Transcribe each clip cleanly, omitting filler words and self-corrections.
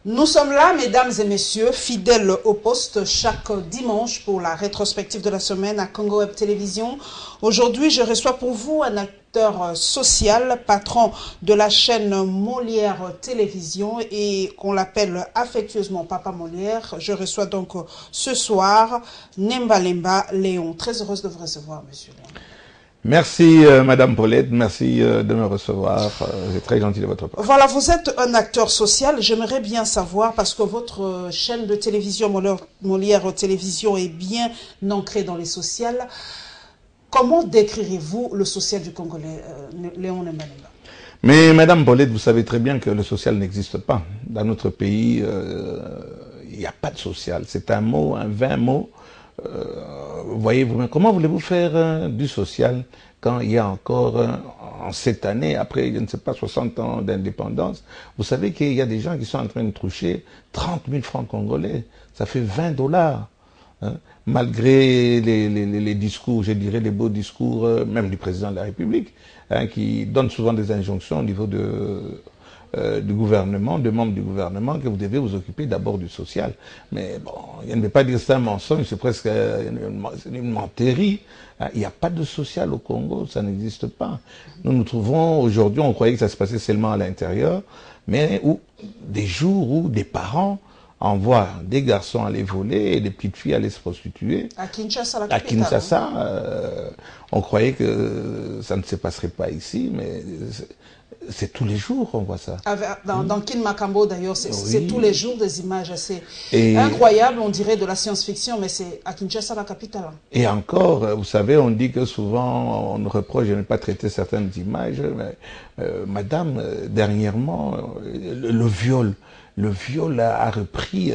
Nous sommes là, mesdames et messieurs, fidèles au poste, chaque dimanche pour la rétrospective de la semaine à Congo Web Télévision. Aujourd'hui, je reçois pour vous un acteur social, patron de la chaîne Molière Télévision et qu'on l'appelle affectueusement Papa Molière. Je reçois donc ce soir Nemba Lemba Léon. Très heureuse de vous recevoir, monsieur Léon. Merci Madame Paulette, merci de me recevoir, c'est très gentil de votre part. Voilà, vous êtes un acteur social, j'aimerais bien savoir, parce que votre chaîne de télévision Molière Télévision est bien ancrée dans les sociales, comment décrirez-vous le social du Congolais, Léon Nemba? Mais Madame Paulette, vous savez très bien que le social n'existe pas. Dans notre pays, il n'y a pas de social, c'est un mot, un vain mot. Voyez vous-même, comment voulez-vous faire du social quand il y a encore, en cette année, après, je ne sais pas, 60 ans d'indépendance, vous savez qu'il y a des gens qui sont en train de toucher 30 000 francs congolais, ça fait 20 $, hein, malgré les discours, je dirais les beaux discours, même du président de la République, hein, qui donne souvent des injonctions au niveau du gouvernement, de membres du gouvernement, que vous devez vous occuper d'abord du social. Mais bon, il ne veut pas dire ça un mensonge, c'est presque une menterie. Il n'y a pas de social au Congo, ça n'existe pas. Nous nous trouvons aujourd'hui, on croyait que ça se passait seulement à l'intérieur, mais des jours où des parents envoient des garçons aller voler et des petites filles aller se prostituer. À Kinshasa, à Kinshasa, on croyait que ça ne se passerait pas ici, mais c'est tous les jours qu'on voit ça. Dans Kin Makambo d'ailleurs, c'est tous les jours des images assez incroyables, on dirait de la science-fiction, mais c'est à Kinshasa, la capitale. Et encore, vous savez, on dit que souvent on nous reproche de ne pas traiter certaines images, mais madame, dernièrement, le viol a repris.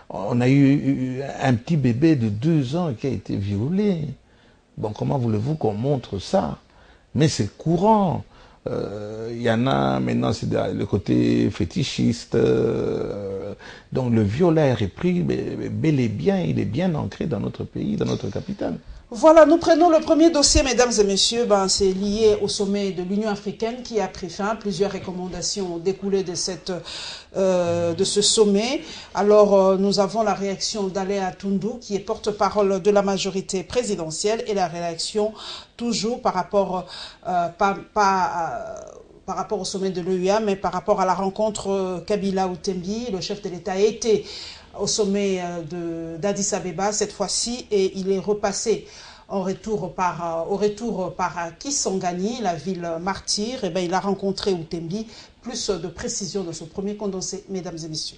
On a eu un petit bébé de 2 ans qui a été violé. Bon, comment voulez-vous qu'on montre ça? Mais c'est courant. Il y en a maintenant, c'est le côté fétichiste. Donc le viol a repris, mais bel et bien, il est bien ancré dans notre pays, dans notre capitale. Voilà, nous prenons le premier dossier, mesdames et messieurs. C'est lié au sommet de l'Union africaine qui a pris fin. Plusieurs recommandations ont découlé de ce sommet. Alors, nous avons la réaction d'Aléa Toundou, qui est porte-parole de la majorité présidentielle, et la réaction toujours par rapport, par rapport au sommet de l'EUA, mais par rapport à la rencontre Kabila Outembi. Le chef de l'État a été au sommet d'Addis Abeba cette fois-ci et il est repassé au retour par Kisangani, la ville martyre. Et bien, il a rencontré Outembi. Plus de précisions de ce premier condensé, mesdames et messieurs.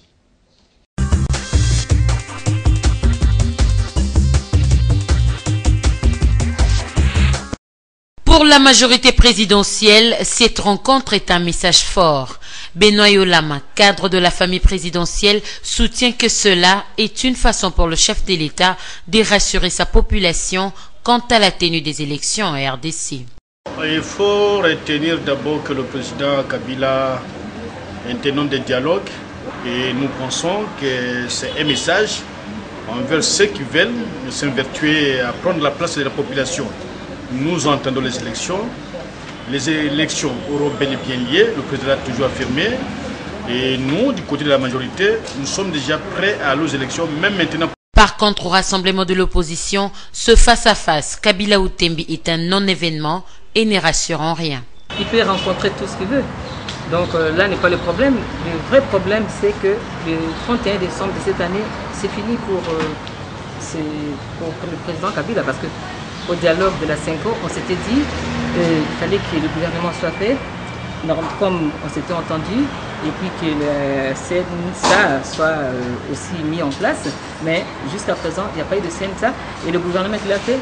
Pour la majorité présidentielle, cette rencontre est un message fort. Benoît Yolama, cadre de la famille présidentielle, soutient que cela est une façon pour le chef de l'État de rassurer sa population quant à la tenue des élections en RDC. Il faut retenir d'abord que le président Kabila est un homme de dialogue et nous pensons que c'est un message envers ceux qui veulent s'évertuer à prendre la place de la population. Nous entendons les élections. Les élections auront bel et bien lié, le président a toujours affirmé. Et nous, du côté de la majorité, nous sommes déjà prêts à aller aux élections, même maintenant. Par contre, au rassemblement de l'opposition, ce face-à-face Kabila Outembi est un non-événement et ne rassure en rien. Il peut rencontrer tout ce qu'il veut. Donc là n'est pas le problème. Le vrai problème, c'est que le 31 décembre de cette année, c'est fini pour le président Kabila. Parce que au dialogue de la 5 ans, on s'était dit qu'il fallait que le gouvernement soit fait, comme on s'était entendu, et puis que le CNSA soit aussi mis en place. Mais jusqu'à présent, il n'y a pas eu de CNSA. Et le gouvernement qu'il a fait,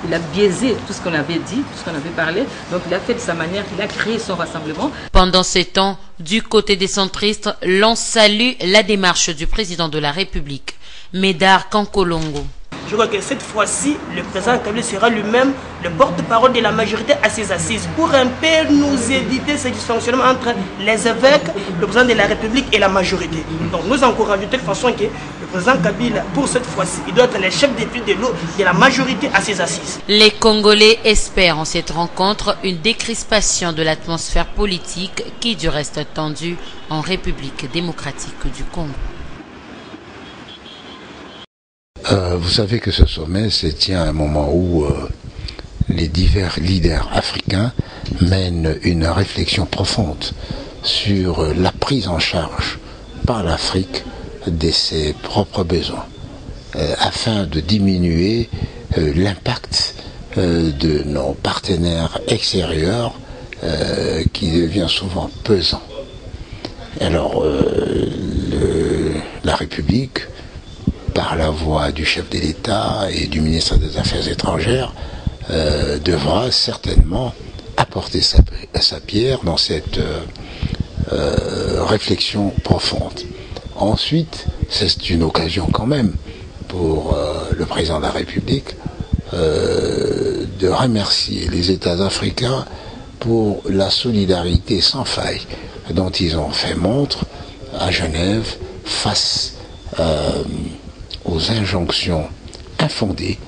il a biaisé tout ce qu'on avait dit, tout ce qu'on avait parlé. Donc il a fait de sa manière, il a créé son rassemblement. Pendant ces temps, du côté des centristes, l'on salue la démarche du président de la République, Médard Kankolongo. Je crois que cette fois-ci, le président Kabila sera lui-même le porte-parole de la majorité à ses assises pour un peu nous éviter ce dysfonctionnement entre les évêques, le président de la République et la majorité. Donc nous encourageons de telle façon que le président Kabila, pour cette fois-ci, il doit être le chef d'étude de la majorité à ses assises. Les Congolais espèrent en cette rencontre une décrispation de l'atmosphère politique qui du reste tendue en République démocratique du Congo. Vous savez que ce sommet se tient à un moment où les divers leaders africains mènent une réflexion profonde sur la prise en charge par l'Afrique de ses propres besoins, afin de diminuer l'impact de nos partenaires extérieurs qui devient souvent pesant. Alors, la République, par la voix du chef de l'État et du ministre des Affaires étrangères, devra certainement apporter sa pierre dans cette réflexion profonde. Ensuite, c'est une occasion quand même pour le président de la République de remercier les États africains pour la solidarité sans faille dont ils ont fait montre à Genève face aux injonctions infondées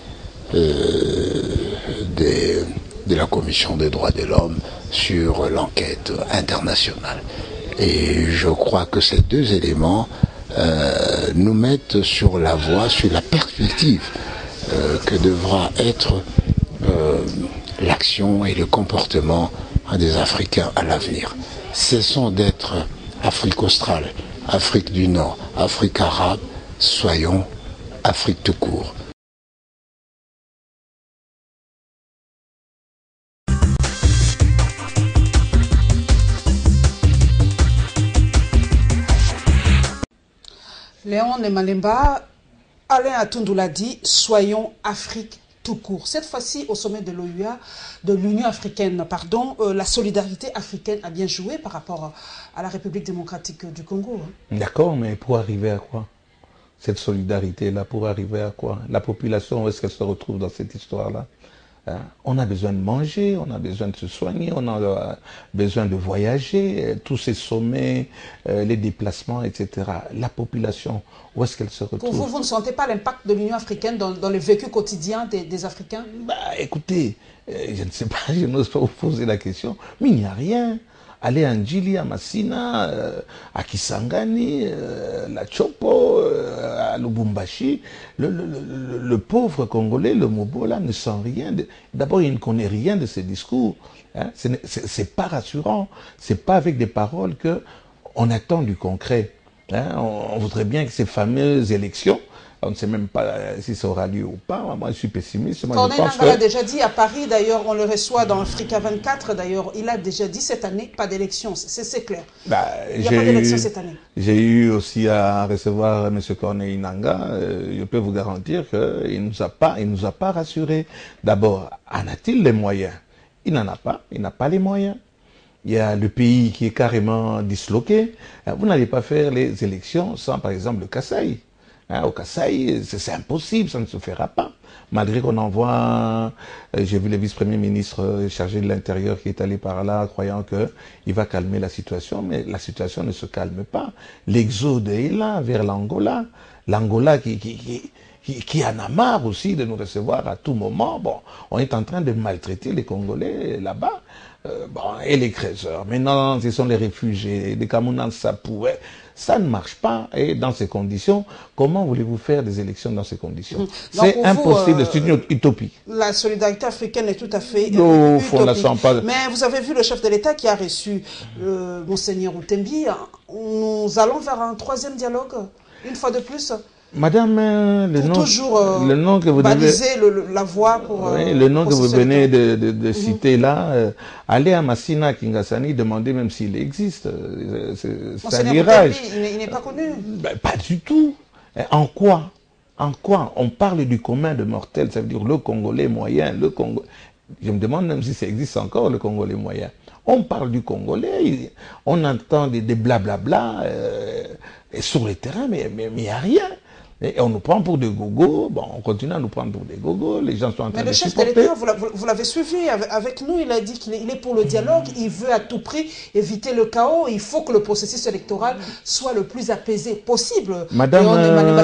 de la Commission des droits de l'homme sur l'enquête internationale. Et je crois que ces deux éléments nous mettent sur la voie, sur la perspective que devra être l'action et le comportement des Africains à l'avenir. Cessons d'être Afrique australe, Afrique du Nord, Afrique arabe, soyons Afrique tout court. Léon Nemalemba, Alain Atundou l'a dit, soyons Afrique tout court. Cette fois-ci, au sommet de l'OUA, de l'Union africaine, pardon, la solidarité africaine a bien joué par rapport à la République démocratique du Congo. D'accord, mais pour arriver à quoi? Cette solidarité-là, pour arriver à quoi? La population, où est-ce qu'elle se retrouve dans cette histoire-là? On a besoin de manger, on a besoin de se soigner, on a besoin de voyager, tous ces sommets, les déplacements, etc. La population, où est-ce qu'elle se retrouve? Pour vous, vous ne sentez pas l'impact de l'Union africaine dans le vécu quotidien des Africains? Écoutez, je ne sais pas, je n'ose pas vous poser la question, mais il n'y a rien. Aller à Njili, à Massina, à Kisangani, la Chopo, à Lubumbashi, le pauvre Congolais, le Mobola, ne sent rien. D'abord, il ne connaît rien de ces discours. Hein. C'est pas rassurant. C'est pas avec des paroles qu'on attend du concret. Hein. On voudrait bien que ces fameuses élections, on ne sait même pas si ça aura lieu ou pas. Moi, je suis pessimiste. Corneille Nangaa l'a déjà dit à Paris, d'ailleurs, on le reçoit dans Africa 24, d'ailleurs, il a déjà dit cette année, pas d'élection, c'est clair. Il n'y a pas d'élection cette année. J'ai eu aussi à recevoir M. Corneille Nangaa, je peux vous garantir qu'il ne nous a pas rassurés. D'abord, en a-t-il les moyens? Il n'en a pas, il n'a pas les moyens. Il y a le pays qui est carrément disloqué. Vous n'allez pas faire les élections sans, par exemple, le Kasaï. Au Kasaï, c'est impossible, ça ne se fera pas. Malgré qu'on envoie, j'ai vu le vice-premier ministre chargé de l'Intérieur qui est allé par là, croyant qu'il va calmer la situation, mais la situation ne se calme pas. L'exode est là, vers l'Angola. L'Angola qui en a marre aussi de nous recevoir à tout moment. Bon, on est en train de maltraiter les Congolais là-bas. Et les Crézeurs. Maintenant, ce sont les réfugiés, les Camerounais, ça pourrait. Ça ne marche pas. Et dans ces conditions, comment voulez-vous faire des élections dans ces conditions? C'est impossible, c'est une utopie. La solidarité africaine est tout à fait utopique. Mais vous avez vu le chef de l'État qui a reçu Monseigneur Outembi. Nous allons vers un troisième dialogue, une fois de plus. Madame, le nom que vous baliser la voie pour... Oui, le nom que vous venez de citer là, allez à Massina, Kingasani, demandez même s'il existe. C'est un mirage. Il n'est pas connu. Pas du tout. En quoi? En quoi? On parle du commun de mortels, ça veut dire le Congolais moyen, le Congo. Je me demande même si ça existe encore, le Congolais moyen. On parle du Congolais, on entend des blablabla sur le terrain, mais il n'y a rien. Et on nous prend pour des gogos, bon, on continue à nous prendre pour des gogos, les gens sont en train de supporter. Mais le chef de l'État, vous l'avez suivi avec nous, il a dit qu'il est pour le dialogue, il veut à tout prix éviter le chaos, il faut que le processus électoral soit le plus apaisé possible. Madame,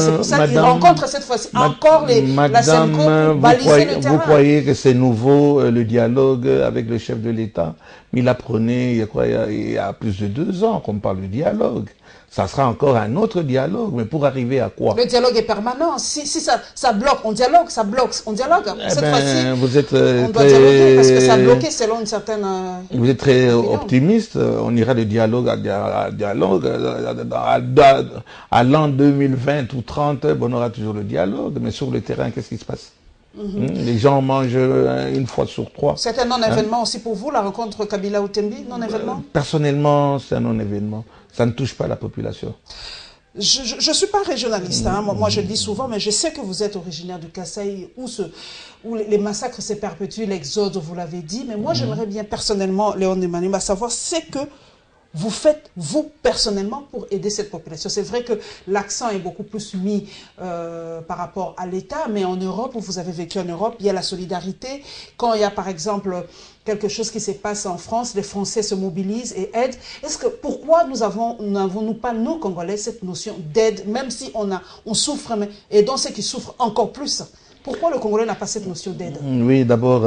c'est pour ça qu'il rencontre cette fois-ci encore la Senco pour baliser le terrain. Vous croyez que c'est nouveau le dialogue avec le chef de l'État? Mais il apprenait, il y a plus de 2 ans qu'on parle de dialogue. Ça sera encore un autre dialogue, mais pour arriver à quoi? Le dialogue est permanent. Si ça bloque, on dialogue, ça bloque, on dialogue. Cette fois-ci, vous êtes on doit dialoguer parce que ça a bloqué selon une certaine... Vous êtes très optimiste. On ira de dialogue à dialogue. À l'an 2020 ou 30, on aura toujours le dialogue. Mais sur le terrain, qu'est-ce qui se passe? Les gens mangent une fois sur 3. C'est un non-événement aussi pour vous, la rencontre Kabila-Outembi, non-événement? Personnellement, c'est un non-événement. Ça ne touche pas la population. Je ne suis pas régionaliste, hein. Moi je le dis souvent, mais je sais que vous êtes originaire du Kasaï, où les massacres se perpétuent, l'exode, vous l'avez dit. Mais moi j'aimerais bien personnellement, Léon Emmanuel, savoir c'est que vous faites, vous, personnellement, pour aider cette population. C'est vrai que l'accent est beaucoup plus mis par rapport à l'État, mais en Europe, où vous avez vécu en Europe, il y a la solidarité. Quand il y a, par exemple, quelque chose qui se passe en France, les Français se mobilisent et aident. Pourquoi n'avons-nous pas, nous, Congolais, cette notion d'aide, même si on souffre, mais aidons ceux qui souffrent encore plus? Pourquoi le Congolais n'a pas cette notion d'aide? Oui, d'abord,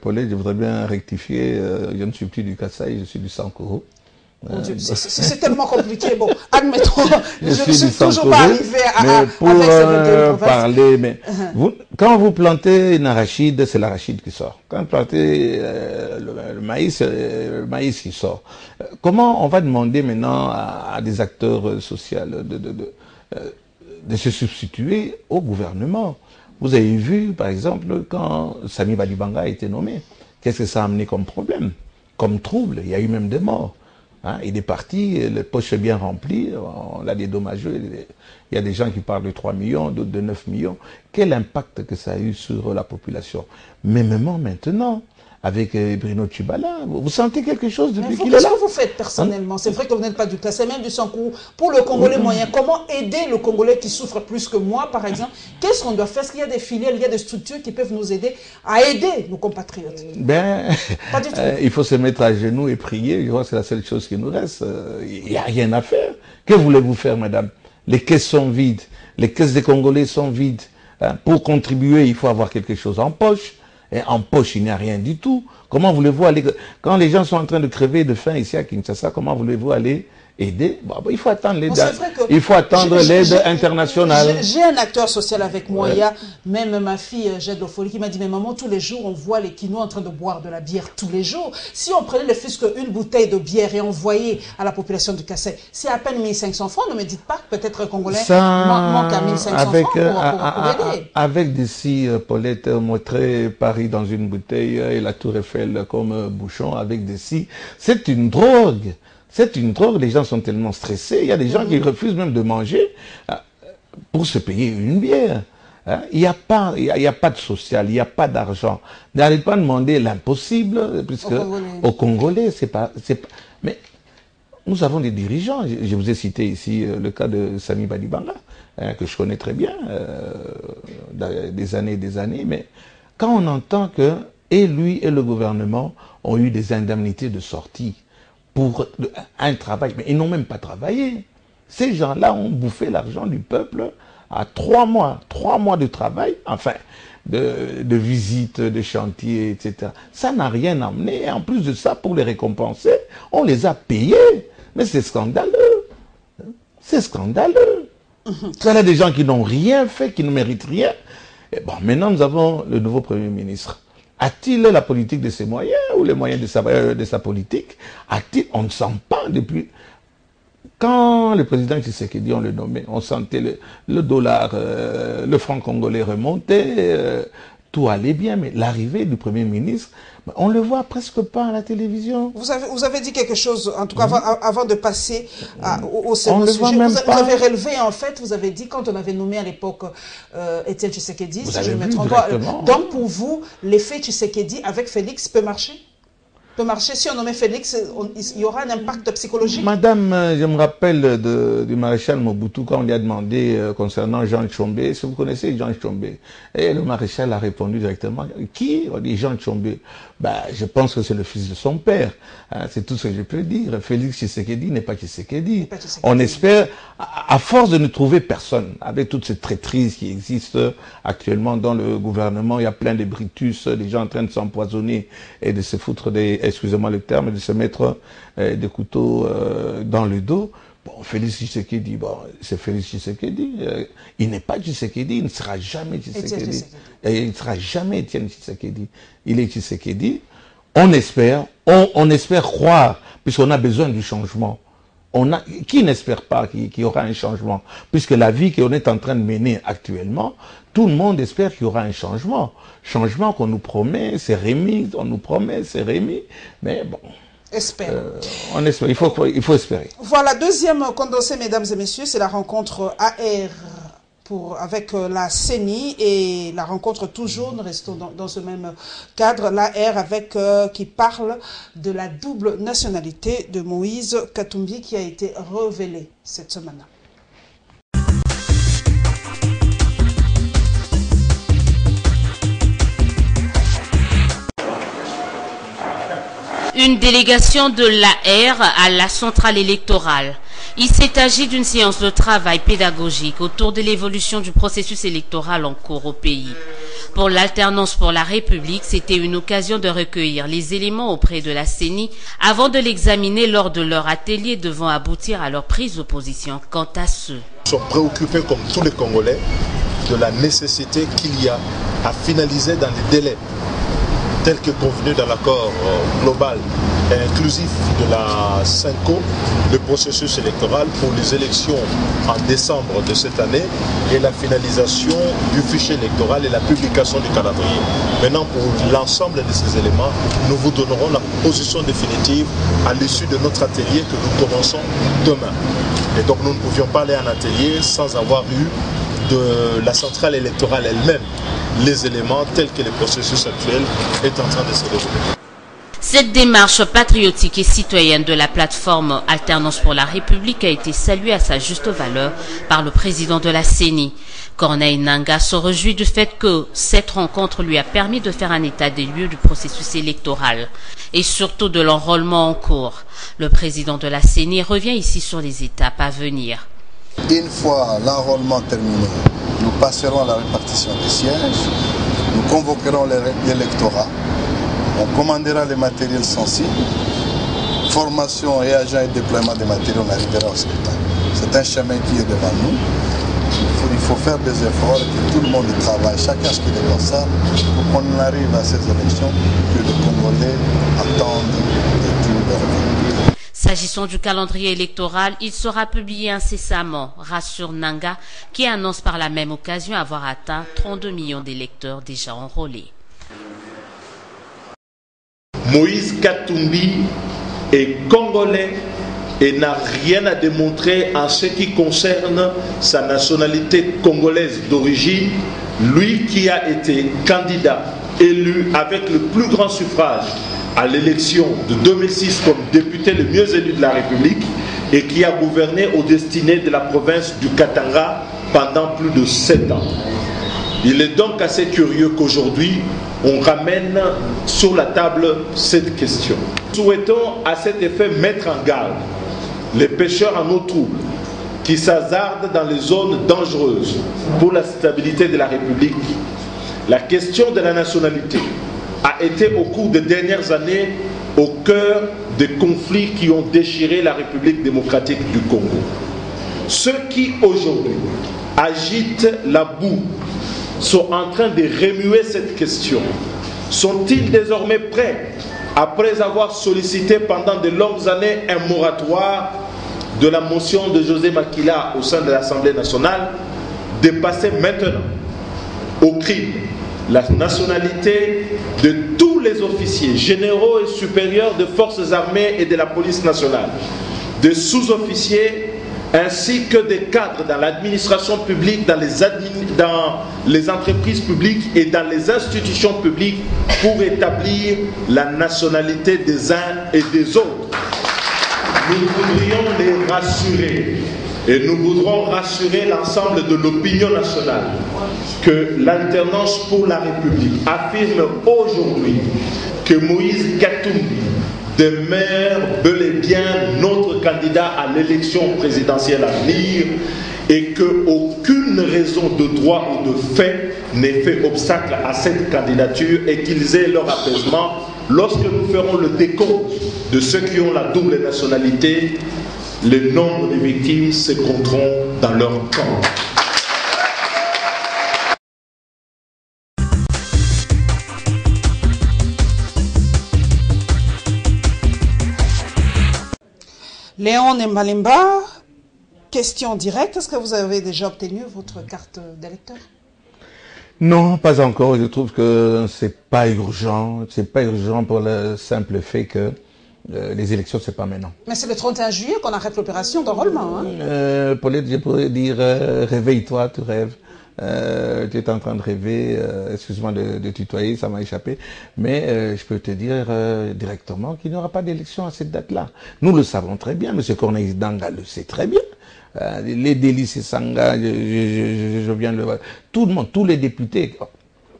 Paulette, je voudrais bien rectifier. Je ne suis plus du Kasaï, je suis du Sankoro. C'est tellement compliqué. Bon, admettons, je ne suis toujours pas arrivé pour avec cette parler, mais quand vous plantez une arachide, c'est l'arachide qui sort. Quand vous plantez le maïs qui sort. Comment on va demander maintenant à des acteurs sociaux de se substituer au gouvernement? Vous avez vu, par exemple, quand Sami Badibanga a été nommé, qu'est-ce que ça a amené comme problème, comme trouble? Il y a eu même des morts. Hein, il est parti, les poches bien remplies, on l'a dédommagé. Il y a des gens qui parlent de 3 millions, d'autres de 9 millions. Quel impact que ça a eu sur la population? Mais même maintenant, avec Bruno Tshibala, vous sentez quelque chose depuis qu'il est là? Qu'est-ce que vous faites personnellement? C'est vrai que vous n'êtes pas du Kassai, même du Sankou. Pour le Congolais moyen, comment aider le Congolais qui souffre plus que moi, par exemple? Qu'est-ce qu'on doit faire? Est-ce qu'il y a des filiales, il y a des structures qui peuvent nous aider à aider nos compatriotes? Pas du tout. Il faut se mettre à genoux et prier. Je crois que c'est la seule chose qui nous reste. Il n'y a rien à faire. Que voulez-vous faire, madame? Les caisses sont vides. Les caisses des Congolais sont vides. Pour contribuer, il faut avoir quelque chose en poche. Et en poche, il n'y a rien du tout. Comment voulez-vous aller... Quand les gens sont en train de crever de faim ici à Kinshasa, comment voulez-vous aller aider? Il faut attendre l'aide. Il faut attendre l'aide internationale. J'ai un acteur social avec moi. Il y a même ma fille, Jade Lofoli, qui m'a dit, mais maman, tous les jours, on voit les Kinois en train de boire de la bière tous les jours. Si on prenait ne fût-ce qu'une bouteille de bière et envoyait à la population du Kassai, c'est à peine 1500 francs. Ne me dites pas que peut-être un Congolais manque à 1500 francs pour aider. Avec d'ici, Paulette montrait Paris dans une bouteille et la Tour Eiffel comme bouchon avec d'ici. C'est une drogue. C'est une drogue, les gens sont tellement stressés. Il y a des gens qui refusent même de manger pour se payer une bière. Il n'y a pas de social, il n'y a pas d'argent. N'allez pas demander l'impossible, puisque aux Congolais, c'est pas. Mais nous avons des dirigeants. Je vous ai cité ici le cas de Sami Badibanga, que je connais très bien, des années, mais quand on entend que et lui et le gouvernement ont eu des indemnités de sortie pour un travail, mais ils n'ont même pas travaillé. Ces gens-là ont bouffé l'argent du peuple à 3 mois. 3 mois de travail, enfin, de visite, de chantier, etc. Ça n'a rien amené. Et en plus de ça, pour les récompenser, on les a payés. Mais c'est scandaleux. C'est scandaleux. Il y a des gens qui n'ont rien fait, qui ne méritent rien. Et bon, maintenant, nous avons le nouveau Premier ministre. A-t-il la politique de ses moyens ou les moyens de sa politique? A-t-il? On ne sent pas depuis... Quand le président Tshisekedi, on le nommait, on sentait le dollar, le franc congolais remonter, tout allait bien, mais l'arrivée du Premier ministre, on ne le voit presque pas à la télévision. Vous avez dit quelque chose, en tout cas avant de passer au second sujet. Vous avez relevé, en fait, vous avez dit, quand on avait nommé à l'époque Étienne Tshisekedi, si je me trompe pas, donc pour vous, l'effet Tshisekedi avec Félix peut marcher? peut marcher. Si on nommait Félix, il y aura un impact psychologique. Madame, je me rappelle du maréchal Mobutu quand on lui a demandé concernant Jean Tshombe, est-ce que vous connaissez Jean Tshombe? Et le maréchal a répondu directement, qui? On dit Jean Tshombe. Bah, je pense que c'est le fils de son père. Hein, c'est tout ce que je peux dire. Félix Tshisekedi n'est pas Tshisekedi. On espère, à force de ne trouver personne, avec toutes ces traîtrises qui existent actuellement dans le gouvernement, il y a plein de Britus, des gens en train de s'empoisonner et de se foutre des, excusez-moi le terme, de se mettre des couteaux dans le dos. Bon, Félix Tshisekedi, bon, c'est Félix Tshisekedi. Il n'est pas Tshisekedi, il ne sera jamais Tshisekedi. Et il ne sera jamais Étienne Tshisekedi. Il est Tshisekedi. On espère croire, puisqu'on a besoin du changement. Qui n'espère pas qu'il y aura un changement? Puisque la vie qu'on est en train de mener actuellement, tout le monde espère qu'il y aura un changement. Changement qu'on nous promet, c'est remis, on nous promet, c'est remis. Mais bon. Espère. On espère, il faut espérer. Voilà, deuxième condensé, mesdames et messieurs, c'est la rencontre AR avec la CENI et la rencontre toujours, nous restons dans ce même cadre, l'AR avec qui parle de la double nationalité de Moïse Katumbi qui a été révélée cette semaine. Une délégation de l'AR à la centrale électorale. Il s'est agi d'une séance de travail pédagogique autour de l'évolution du processus électoral en cours au pays. Pour l'Alternance pour la République, c'était une occasion de recueillir les éléments auprès de la CENI avant de l'examiner lors de leur atelier devant aboutir à leur prise de position quant à ceux. Nous sommes préoccupés comme tous les Congolais de la nécessité qu'il y a à finaliser dans les délais tel que convenu dans l'accord global et inclusif de la CENCO, le processus électoral pour les élections en décembre de cette année et la finalisation du fichier électoral et la publication du calendrier. Maintenant, pour l'ensemble de ces éléments, nous vous donnerons la position définitive à l'issue de notre atelier que nous commençons demain. Et donc nous ne pouvions pas aller en atelier sans avoir eu de la centrale électorale elle-même les éléments tels que le processus actuel est en train de se dérouler. Cette démarche patriotique et citoyenne de la plateforme Alternance pour la République a été saluée à sa juste valeur par le président de la CENI. Corneille Nangaa se réjouit du fait que cette rencontre lui a permis de faire un état des lieux du processus électoral et surtout de l'enrôlement en cours. Le président de la CENI revient ici sur les étapes à venir. Une fois l'enrôlement terminé, nous passerons à la répartition des sièges, nous convoquerons l'électorat, on commandera les matériels sensibles, formation et agents et déploiement des matériels, on arrivera au scrutin. C'est un chemin qui est devant nous. Il faut faire des efforts, que tout le monde travaille, chacun ce qu'il est dans ça, pour qu'on arrive à ces élections que les Congolais attendent de tout leur vie. S'agissant du calendrier électoral, il sera publié incessamment, rassure Nangaa, qui annonce par la même occasion avoir atteint 32 millions d'électeurs déjà enrôlés. Moïse Katumbi est congolais et n'a rien à démontrer en ce qui concerne sa nationalité congolaise d'origine, lui qui a été candidat élu avec le plus grand suffrage à l'élection de 2006 comme député le mieux élu de la République et qui a gouverné aux destinées de la province du Katanga pendant plus de 7 ans. Il est donc assez curieux qu'aujourd'hui, on ramène sur la table cette question. Nous souhaitons à cet effet mettre en garde les pêcheurs en eau trouble qui s'hasardent dans les zones dangereuses pour la stabilité de la République. La question de la nationalité a été au cours des dernières années au cœur des conflits qui ont déchiré la République démocratique du Congo. Ceux qui aujourd'hui agitent la boue sont en train de remuer cette question. Sont-ils désormais prêts, après avoir sollicité pendant de longues années un moratoire de la motion de José Makila au sein de l'Assemblée nationale, de passer maintenant au crime la nationalité de tous les officiers généraux et supérieurs des forces armées et de la police nationale, des sous-officiers ainsi que des cadres dans l'administration publique, dans les entreprises publiques et dans les institutions publiques pour établir la nationalité des uns et des autres. Nous voudrions les rassurer et nous voudrons rassurer l'ensemble de l'opinion nationale que l'alternance pour la République affirme aujourd'hui que Moïse Katumbi demeure bel et bien notre candidat à l'élection présidentielle à venir et qu'aucune raison de droit ou de fait n'ait fait obstacle à cette candidature et qu'ils aient leur apaisement lorsque nous ferons le décompte de ceux qui ont la double nationalité. Le nombre de victimes se compteront dans leur camp. Léon Nemalimba, question directe. Est-ce que vous avez déjà obtenu votre carte d'électeur? Non, pas encore. Je trouve que c'est pas urgent. C'est pas urgent pour le simple fait que les élections, c'est pas maintenant. Mais c'est le 31 juillet qu'on arrête l'opération d'enrôlement. Hein? Paulette, je pourrais dire, réveille-toi, tu rêves. Tu es en train de rêver, excuse-moi de tutoyer, ça m'a échappé, mais je peux te dire directement qu'il n'y aura pas d'élection à cette date-là. Nous le savons très bien, M. Corneille Danga le sait très bien. Les délices et Sanga, je viens de le voir. Tout le monde, tous les députés,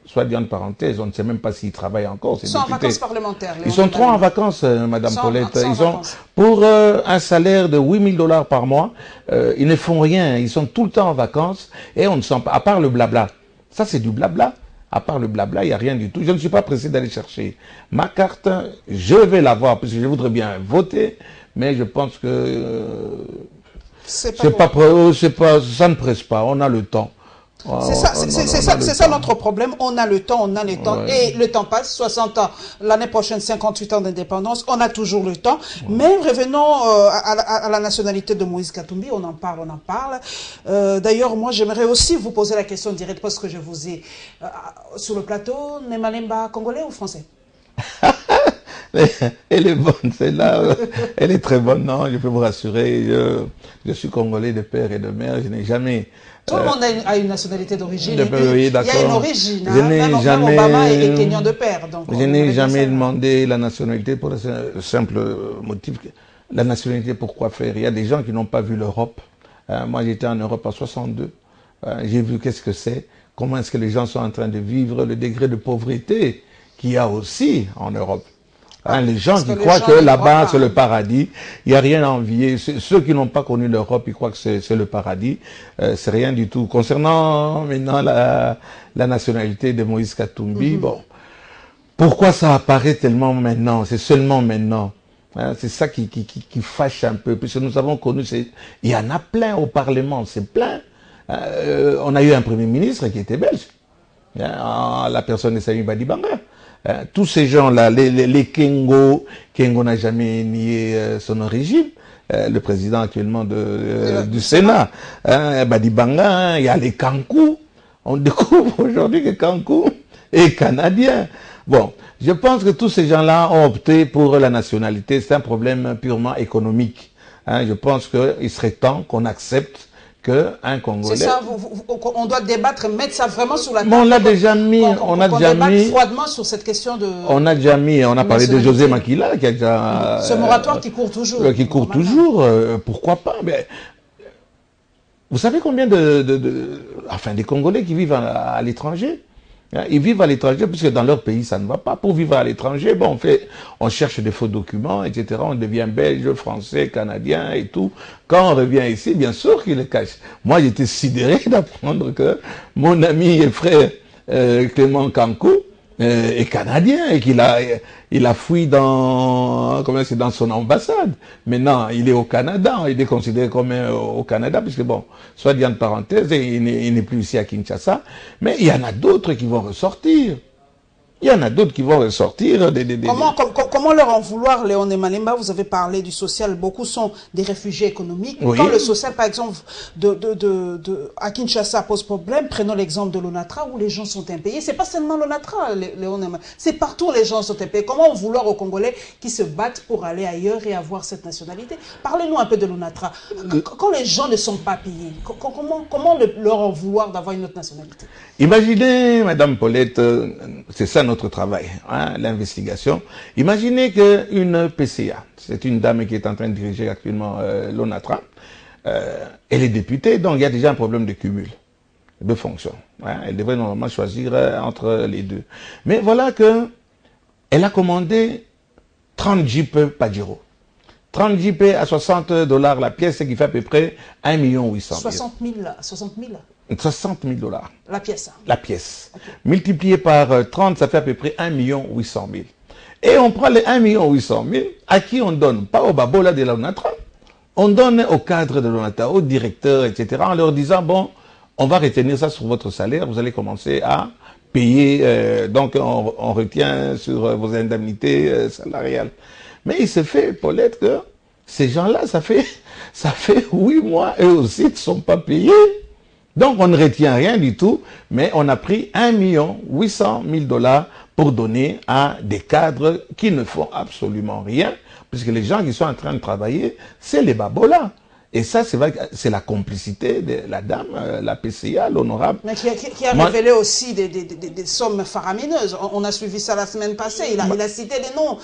soit dit en parenthèse, on ne sait même pas s'ils travaillent encore. Ils sont en vacances parlementaires. Ils sont trop en vacances, Madame Paulette. Ils ont, pour un salaire de 8 000 $ par mois, ils ne font rien. Ils sont tout le temps en vacances et on ne sent pas, à part le blabla. Ça, c'est du blabla. À part le blabla, il n'y a rien du tout. Je ne suis pas pressé d'aller chercher ma carte. Je vais l'avoir parce que je voudrais bien voter, mais je pense que ça ne presse pas. On a le temps. C'est ça notre problème. On a le temps, et le temps passe. 60 ans, l'année prochaine, 58 ans d'indépendance, on a toujours le temps. Mais revenons à la nationalité de Moïse Katumbi, on en parle. D'ailleurs, moi, j'aimerais aussi vous poser la question directe parce que je vous ai sur le plateau. Nemalimba, congolais ou français? Elle est bonne, celle-là. Elle est très bonne, non, je peux vous rassurer. Je suis congolais de père et de mère. Je n'ai jamais... Tout le monde a une nationalité d'origine. Oui, il y a une origine. Je n'ai jamais... Obama est kenyan de père. Donc je n'ai jamais demandé la nationalité pour le simple motif que la nationalité, pourquoi faire? Il y a des gens qui n'ont pas vu l'Europe. Moi, j'étais en Europe en 62. J'ai vu qu'est-ce que c'est. Comment est-ce que les gens sont en train de vivre le degré de pauvreté qu'il y a aussi en Europe. Les gens qui croient que là-bas c'est le paradis, il n'y a rien à envier. Ceux qui n'ont pas connu l'Europe, ils croient que c'est le paradis. C'est rien du tout. Concernant maintenant la nationalité de Moïse Katumbi, bon, pourquoi ça apparaît tellement maintenant? C'est seulement maintenant. C'est ça qui fâche un peu, puisque nous avons connu, il y en a plein au Parlement, c'est plein. On a eu un Premier ministre qui était belge, la personne de Samy Badibanga. Tous ces gens-là, les Kengo n'a jamais nié son origine. Le président actuellement du Sénat, Badibanga, il y a les Kankou. On découvre aujourd'hui que Kankou est canadien. Bon, je pense que tous ces gens-là ont opté pour la nationalité. C'est un problème purement économique. Je pense qu'il serait temps qu'on accepte qu'un Congolais... C'est ça, on doit débattre, mettre ça vraiment sur la table. On l'a déjà mis, on a déjà mis... froidement sur cette question de... On a déjà mis, on a parlé de José Makila, qui a déjà... Ce moratoire qui court toujours. Qui court toujours, pourquoi pas, mais... Vous savez combien des Congolais qui vivent à l'étranger? Ils vivent à l'étranger puisque dans leur pays ça ne va pas. Pour vivre à l'étranger, bon, on cherche des faux documents, etc. On devient belge, français, canadien et tout. Quand on revient ici, bien sûr qu'ils le cachent. Moi, j'étais sidéré d'apprendre que mon ami et frère Clément Kankou est canadien et qu'il a fui dans son ambassade. Maintenant, il est au Canada, il est considéré comme au Canada, puisque bon, soit dit en parenthèse, il n'est plus ici à Kinshasa, mais il y en a d'autres qui vont ressortir. Il y en a d'autres qui vont ressortir. Comment leur en vouloir, Léon Emalemba? Vous avez parlé du social, beaucoup sont des réfugiés économiques. Oui. Quand le social, par exemple, à Kinshasa pose problème, prenons l'exemple de l'ONATRA où les gens sont impayés. C'est pas seulement l'ONATRA, Léon Emalemba. C'est partout les gens sont impayés. Comment en vouloir aux Congolais qui se battent pour aller ailleurs et avoir cette nationalité? Parlez-nous un peu de l'ONATRA. Quand les gens ne sont pas payés, comment leur en vouloir d'avoir une autre nationalité? Imaginez, Madame Paulette, c'est ça notre travail, hein, l'investigation. Imaginez qu'une PCA, c'est une dame qui est en train de diriger actuellement l'ONATRA, elle est députée, donc il y a déjà un problème de cumul de fonctions. Hein, elle devrait normalement choisir entre les deux. Mais voilà que elle a commandé 30 Jeeps Pajero. 30 Jeeps à $60 la pièce, ce qui fait à peu près 1 800 000. 60 000 $60 000. La pièce. La pièce. Okay. Multiplié par 30, ça fait à peu près 1 800 000. Et on prend les 1 800 000, à qui on donne? Pas au babola de l'ONATRA, on donne au cadre de l'ONATRA, au directeur, etc., en leur disant, bon, on va retenir ça sur votre salaire, vous allez commencer à payer, donc on retient sur vos indemnités salariales. Mais il se fait, Paulette, que ces gens-là, ça fait 8 mois, eux aussi ne sont pas payés. Donc on ne retient rien du tout, mais on a pris 1 800 000 $ pour donner à des cadres qui ne font absolument rien, puisque les gens qui sont en train de travailler, c'est les babolas. Et ça, c'est vrai que c'est la complicité de la dame, la PCA, l'honorable. Mais qui a révélé aussi des sommes faramineuses. On a suivi ça la semaine passée. Il a cité des noms.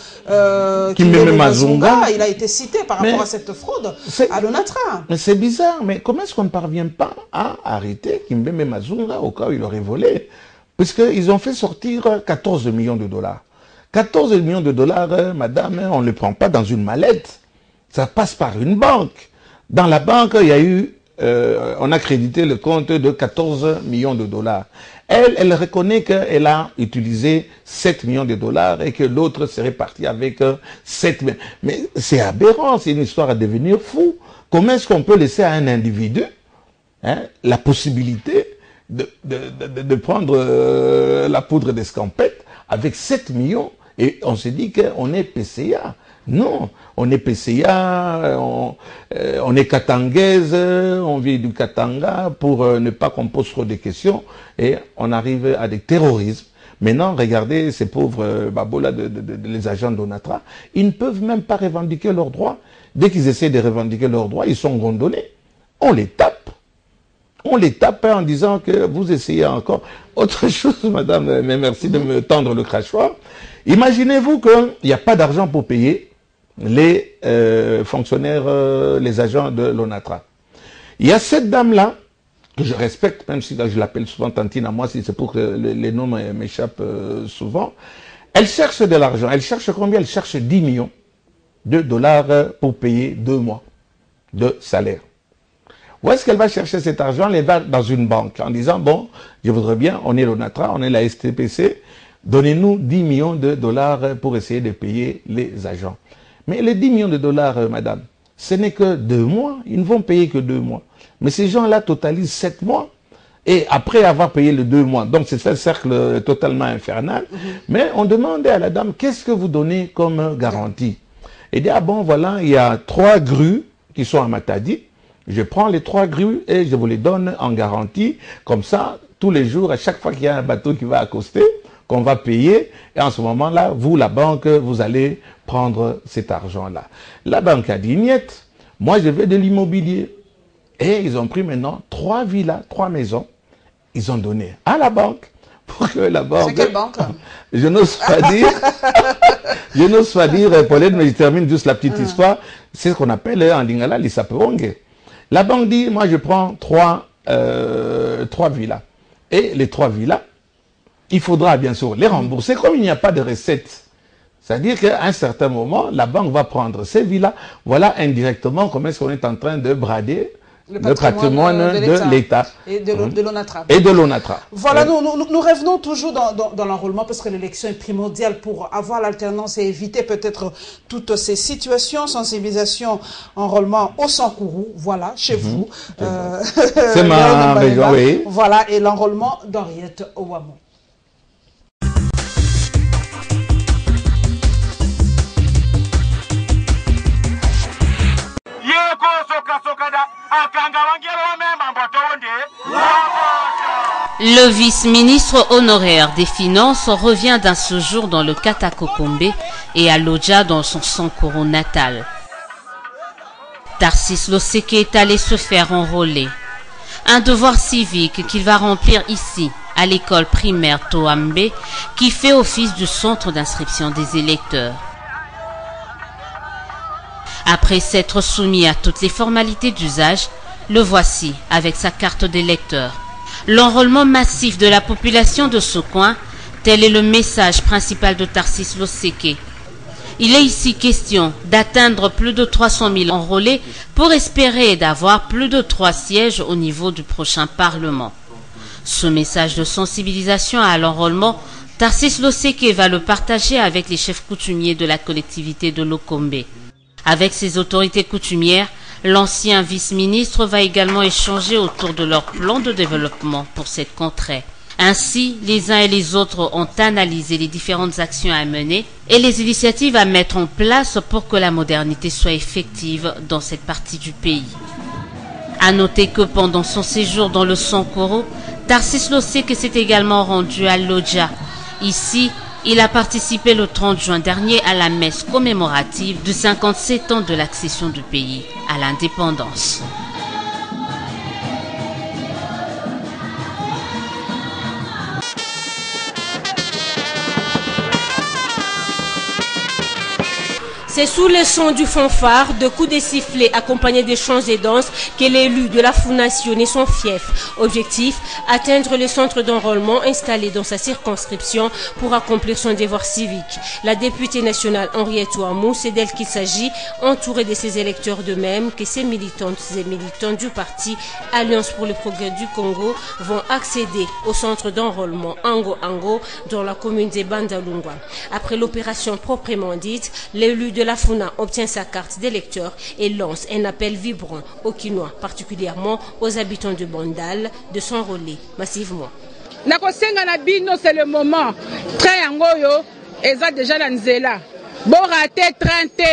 Kimbembe Mazunga. Il a été cité par rapport à cette fraude à l'ONATRA. Mais c'est bizarre. Mais comment est-ce qu'on ne parvient pas à arrêter Kimbembe Mazunga au cas où il aurait volé? Puisqu'ils ont fait sortir 14 millions de $. 14 millions de $, madame, on ne le prend pas dans une mallette. Ça passe par une banque. Dans la banque, il y a eu, on a crédité le compte de 14 millions de $. Elle reconnaît qu'elle a utilisé 7 millions de $, et que l'autre serait parti avec 7 millions. Mais c'est aberrant, c'est une histoire à devenir fou. Comment est-ce qu'on peut laisser à un individu la possibilité de prendre la poudre d'escampette avec 7 millions, et on se dit qu'on est PCA. Non, on est PCA, on est katangaise, on vient du Katanga pour ne pas qu'on pose trop de questions, et on arrive à des terrorismes. Maintenant, regardez ces pauvres babolas, les agents d'ONATRA, ils ne peuvent même pas revendiquer leurs droits. Dès qu'ils essaient de revendiquer leurs droits, ils sont randonnés. On les tape. On les tape en disant que vous essayez encore. Autre chose, madame, mais merci de me tendre le crachoir. Imaginez-vous qu'il n'y a pas d'argent pour payer les fonctionnaires, les agents de l'ONATRA. Il y a cette dame-là, que je respecte, même si là, je l'appelle souvent Tantine à moi, si c'est pour que les noms m'échappent souvent. Elle cherche de l'argent. Elle cherche combien? Elle cherche 10 millions de $ pour payer 2 mois de salaire. Où est-ce qu'elle va chercher cet argent? Elle va dans une banque en disant, bon, je voudrais bien, on est l'ONATRA, on est la STPC, donnez-nous 10 millions de $ pour essayer de payer les agents. Mais les 10 millions de $, madame, ce n'est que 2 mois. Ils ne vont payer que 2 mois. Mais ces gens-là totalisent 7 mois. Et après avoir payé les 2 mois, donc c'est un cercle totalement infernal. Mais on demandait à la dame, qu'est-ce que vous donnez comme garantie? Elle dit, ah bon, voilà, il y a 3 grues qui sont à Matadi. Je prends les 3 grues et je vous les donne en garantie. Comme ça, tous les jours, à chaque fois qu'il y a un bateau qui va accoster, qu'on va payer, et en ce moment-là, vous, la banque, vous allez prendre cet argent-là. La banque a dit, niet, moi je veux de l'immobilier. Et ils ont pris maintenant 3 villas, 3 maisons, ils ont donné à la banque, pour que la banque... C'est quelle banque? Je n'ose pas dire, je n'ose pas dire, Paulette, mais je termine juste la petite histoire, c'est ce qu'on appelle en lingala l'Issaperongue. La banque dit, moi je prends 3 villas. Et les 3 villas, il faudra bien sûr les rembourser comme il n'y a pas de recettes. C'est-à-dire qu'à un certain moment, la banque va prendre ces villas. Voilà indirectement comment est-ce qu'on est en train de brader le patrimoine de l'État. Et de l'ONATRA. Et de l'ONATRA. Voilà, nous revenons toujours dans l'enrôlement parce que l'élection est primordiale pour avoir l'alternance et éviter peut-être toutes ces situations. Sensibilisation, enrôlement au Sankourou, voilà, chez vous. C'est ma région, oui. Voilà, et l'enrôlement d'Henriette Ouamou. Le vice-ministre honoraire des Finances revient d'un séjour dans le Katakokombe et à Lodja dans son Sankoro natal. Tarcisse Loseke est allé se faire enrôler. Un devoir civique qu'il va remplir ici, à l'école primaire Toambe, qui fait office du centre d'inscription des électeurs. Après s'être soumis à toutes les formalités d'usage, le voici avec sa carte d'électeur. L'enrôlement massif de la population de ce coin, tel est le message principal de Tarcisse Loseke. Il est ici question d'atteindre plus de 300 000 enrôlés pour espérer d'avoir plus de 3 sièges au niveau du prochain Parlement. Ce message de sensibilisation à l'enrôlement, Tarcisse Loseke va le partager avec les chefs coutumiers de la collectivité de Lokombe. Avec ces autorités coutumières, l'ancien vice-ministre va également échanger autour de leur plan de développement pour cette contrée. Ainsi, les uns et les autres ont analysé les différentes actions à mener et les initiatives à mettre en place pour que la modernité soit effective dans cette partie du pays. À noter que pendant son séjour dans le Sankoro, Tarcisse Loseke s'est également rendu à Lodja. Ici, il a participé le 30 juin dernier à la messe commémorative de 57 ans de l'accession du pays à l'indépendance. C'est sous le son du fanfare, de coups de sifflet accompagnés de chants et danses que l'élu de la Funa sillonnait son fief. Objectif, atteindre le centre d'enrôlement installé dans sa circonscription pour accomplir son devoir civique. La députée nationale Henriette Ouamou, c'est d'elle qu'il s'agit, entourée de ses électeurs de même que ses militantes et militants du parti Alliance pour le progrès du Congo vont accéder au centre d'enrôlement Ango Ango dans la commune de Bandalungwa. Après l'opération proprement dite, l'élu de la Funa obtient sa carte d'électeur et lance un appel vibrant aux Kinois, particulièrement aux habitants de Bandal, de s'enrôler massivement. C'est le moment. Train Angoyo, eza déjà dans Nzela. Bon raté 30.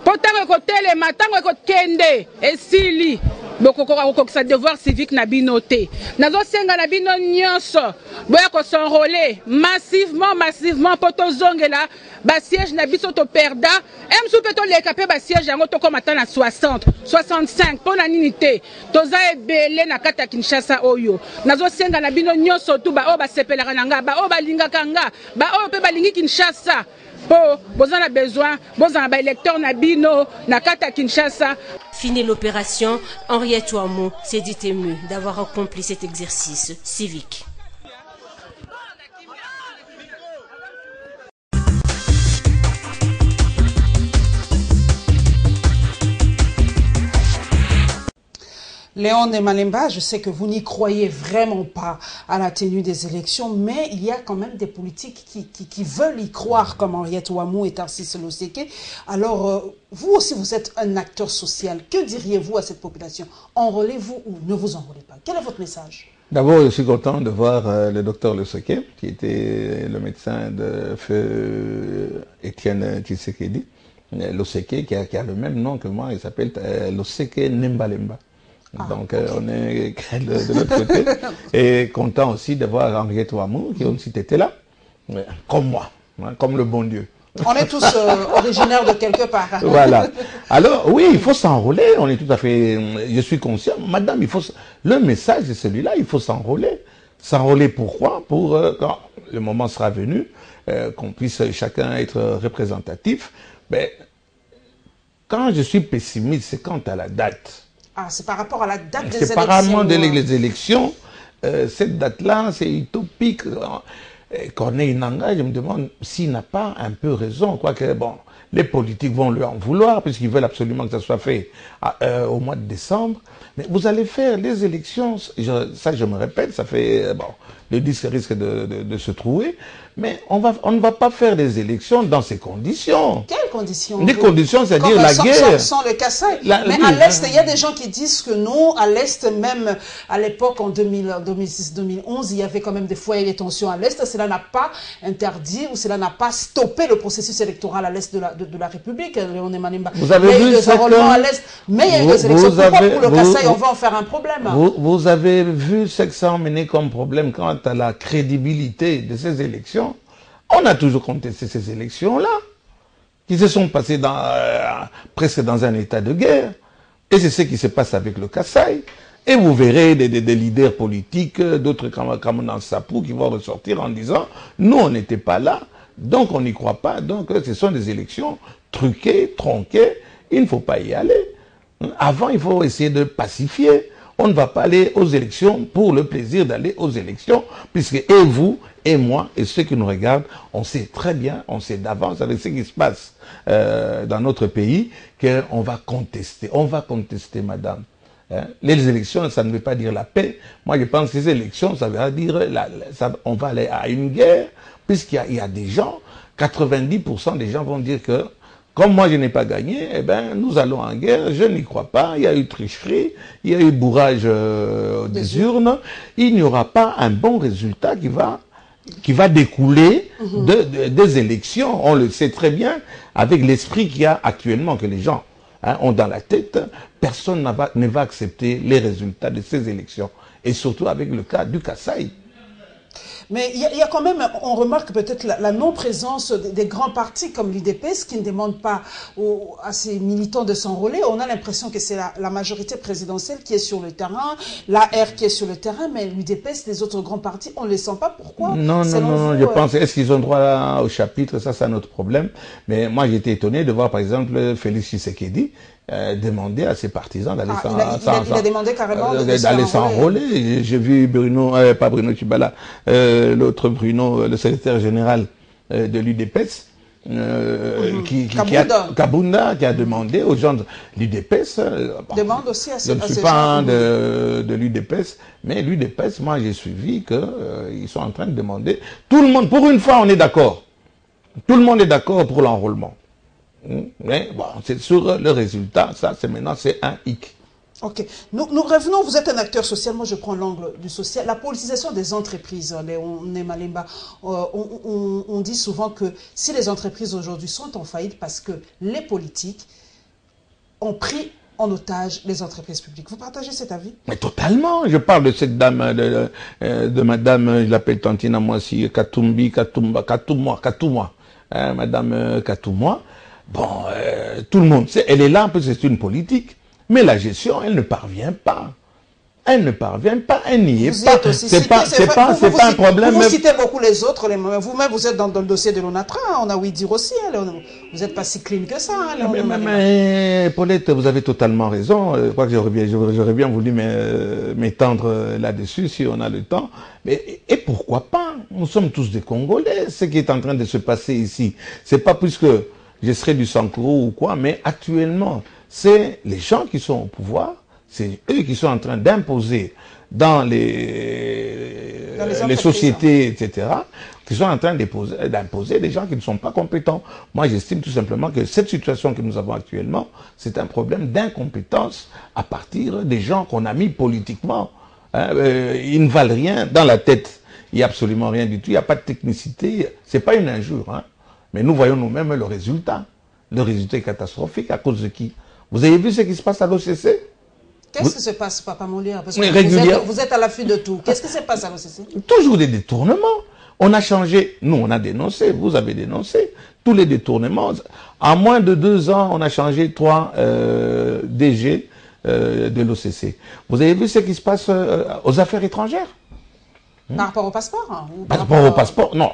Pourtant, côté les matins, côté Kende, et Sili. Sa devoir civique na binoté. Nazo senga na bino nyonso. Boya ko s'enrôler massivement poto zongela ba siège na biso to perda. Em sou peto le capé ba siège yango to comme na 60, 65 pour na ninité. Toza ebele na kata Kinshasa oyo. Nazo senga na bino nyonso tu ba o ba sepelaka nanga, ba o ba lingaka nga, ba o pe ba lingi Kinshasa. Vous en avez besoin, vous en avez électeur Nabino, Nakata Kinshasa. Fini l'opération, Henriette Ouamou s'est dit émue d'avoir accompli cet exercice civique. Léon de Malemba, je sais que vous n'y croyez vraiment pas à la tenue des élections, mais il y a quand même des politiques qui veulent y croire, comme Henriette Ouamou et Tarcisse Loseke. Alors, vous aussi, vous êtes un acteur social. Que diriez-vous à cette population? Enrôlez-vous ou ne vous enrôlez pas? Quel est votre message? D'abord, je suis content de voir le docteur Loseke, qui était le médecin de feu Etienne Tshisekedi. Loseke, qui a le même nom que moi, il s'appelle Loseke Nembalemba. Donc on est de l'autre côté et content aussi de voir Henriette Ouamou qui aussi était là, comme moi, hein, comme le bon Dieu. On est tous originaires de quelque part. Voilà. Alors oui, il faut s'enrôler, on est tout à fait, je suis conscient, madame, il faut, le message est celui-là, il faut s'enrôler. S'enrôler pourquoi? Pour quand le moment sera venu, qu'on puisse chacun être représentatif. Mais quand je suis pessimiste, c'est quant à la date. Ah, c'est par rapport à la date des élections. C'est par rapport des élections. Cette date-là, c'est utopique. Corneille Nangaa, je me demande s'il n'a pas un peu raison. Quoique, bon, les politiques vont lui en vouloir, puisqu'ils veulent absolument que ça soit fait au mois de décembre. Mais vous allez faire les élections, ça je me répète, ça fait, bon, le disque risque de se trouver. Mais on ne va pas faire des élections dans ces conditions. Quelles conditions? Des conditions, c'est-à-dire la guerre. Sans le Kassai. Mais à l'Est, il y a des gens qui disent que non, à l'Est, même à l'époque, en 2006-2011, il y avait quand même des foyers de tension à l'Est. Cela n'a pas interdit ou cela n'a pas stoppé le processus électoral à l'Est de la République. Vous avez vu à l'Est, mais il y a eu des élections. Pourquoi pour le Kassai, on va en faire un problème? Vous avez vu ce que ça a emmené comme problème quant à la crédibilité de ces élections? On a toujours contesté ces élections-là, qui se sont passées presque dans un état de guerre. Et c'est ce qui se passe avec le Kassai. Et vous verrez des leaders politiques, d'autres comme dans Sapou, qui vont ressortir en disant « Nous, on n'était pas là, donc on n'y croit pas. Donc ce sont des élections truquées, tronquées, il ne faut pas y aller. Avant, il faut essayer de pacifier. On ne va pas aller aux élections pour le plaisir d'aller aux élections, puisque et vous, et moi, et ceux qui nous regardent, on sait très bien, on sait d'avance avec ce qui se passe dans notre pays, qu'on va contester. On va contester, madame. Les élections, ça ne veut pas dire la paix. Moi, je pense que ces élections, ça veut dire on va aller à une guerre, puisqu'il y a des gens, 90% des gens vont dire que comme moi je n'ai pas gagné, eh ben, nous allons en guerre, je n'y crois pas, il y a eu tricherie, il y a eu bourrage des urnes, il n'y aura pas un bon résultat qui va découler des élections. On le sait très bien, avec l'esprit qu'il y a actuellement, que les gens ont dans la tête, personne ne va accepter les résultats de ces élections. Et surtout avec le cas du Kassai. Mais il y a quand même, on remarque peut-être la non-présence des grands partis comme l'UDPS qui ne demandent pas à ses militants de s'enrôler. On a l'impression que c'est la majorité présidentielle qui est sur le terrain, l'AR qui est sur le terrain, mais l'UDPS, les autres grands partis, on ne les sent pas. Pourquoi? Non, je pense, est-ce qu'ils ont droit au chapitre? Ça, c'est un autre problème. Mais moi, j'étais étonné de voir, par exemple, Félix Tshisekedi demander à ses partisans d'aller il a demandé carrément d'aller s'enrôler. J'ai vu Bruno, pas Bruno Chibala, l'autre Bruno, le secrétaire général de l'UDPS, Kabunda, qui a demandé aux gens de l'UDPS. Demande aussi à je ne suis pas de l'UDPS, mais l'UDPS, moi j'ai suivi qu'ils sont en train de demander. Tout le monde, pour une fois, on est d'accord. Tout le monde est d'accord pour l'enrôlement. Mais bon, c'est sur le résultat, ça c'est maintenant c'est un hic. Ok, nous revenons, vous êtes un acteur social, moi je prends l'angle du social. La politisation des entreprises, on dit souvent que si les entreprises aujourd'hui sont en faillite parce que les politiques ont pris en otage les entreprises publiques. Vous partagez cet avis? Mais totalement. Je parle de cette dame, de madame, je l'appelle Tantina Moissi, Katouma, madame Katouma. Bon, tout le monde sait, elle est là parce que c'est une politique, mais la gestion, elle ne parvient pas. Elle ne parvient pas, elle n'y est pas. C'est pas un problème. Vous citez beaucoup les autres, vous-même vous êtes dans le dossier de l'ONATRA, on a ouï dire aussi, vous n'êtes pas si clean que ça. Mais Paulette, vous avez totalement raison, je crois que j'aurais bien voulu m'étendre là-dessus si on a le temps. Mais, et pourquoi pas? Nous sommes tous des Congolais, ce qui est en train de se passer ici. C'est pas plus que je serai du Sankoro ou quoi, mais actuellement, c'est les gens qui sont au pouvoir, c'est eux qui sont en train d'imposer dans les sociétés, etc., qui sont en train d'imposer des gens qui ne sont pas compétents. Moi, j'estime tout simplement que cette situation que nous avons actuellement, c'est un problème d'incompétence à partir des gens qu'on a mis politiquement. Ils ne valent rien dans la tête. Il n'y a absolument rien du tout. Il n'y a pas de technicité. C'est pas une injure, hein. Mais nous voyons nous-mêmes le résultat. Le résultat est catastrophique à cause de qui? Vous avez vu ce qui se passe à l'OCC? Qu'est-ce qui se passe, Papa Molière? Parce que vous êtes à l'affût de tout. Qu'est-ce qui se passe à l'OCC? Toujours des détournements. On a changé. Nous, on a dénoncé. Vous avez dénoncé tous les détournements. En moins de 2 ans, on a changé 3 DG de l'OCC. Vous avez vu ce qui se passe aux affaires étrangères? Par rapport au passeport? Par rapport au passeport, non.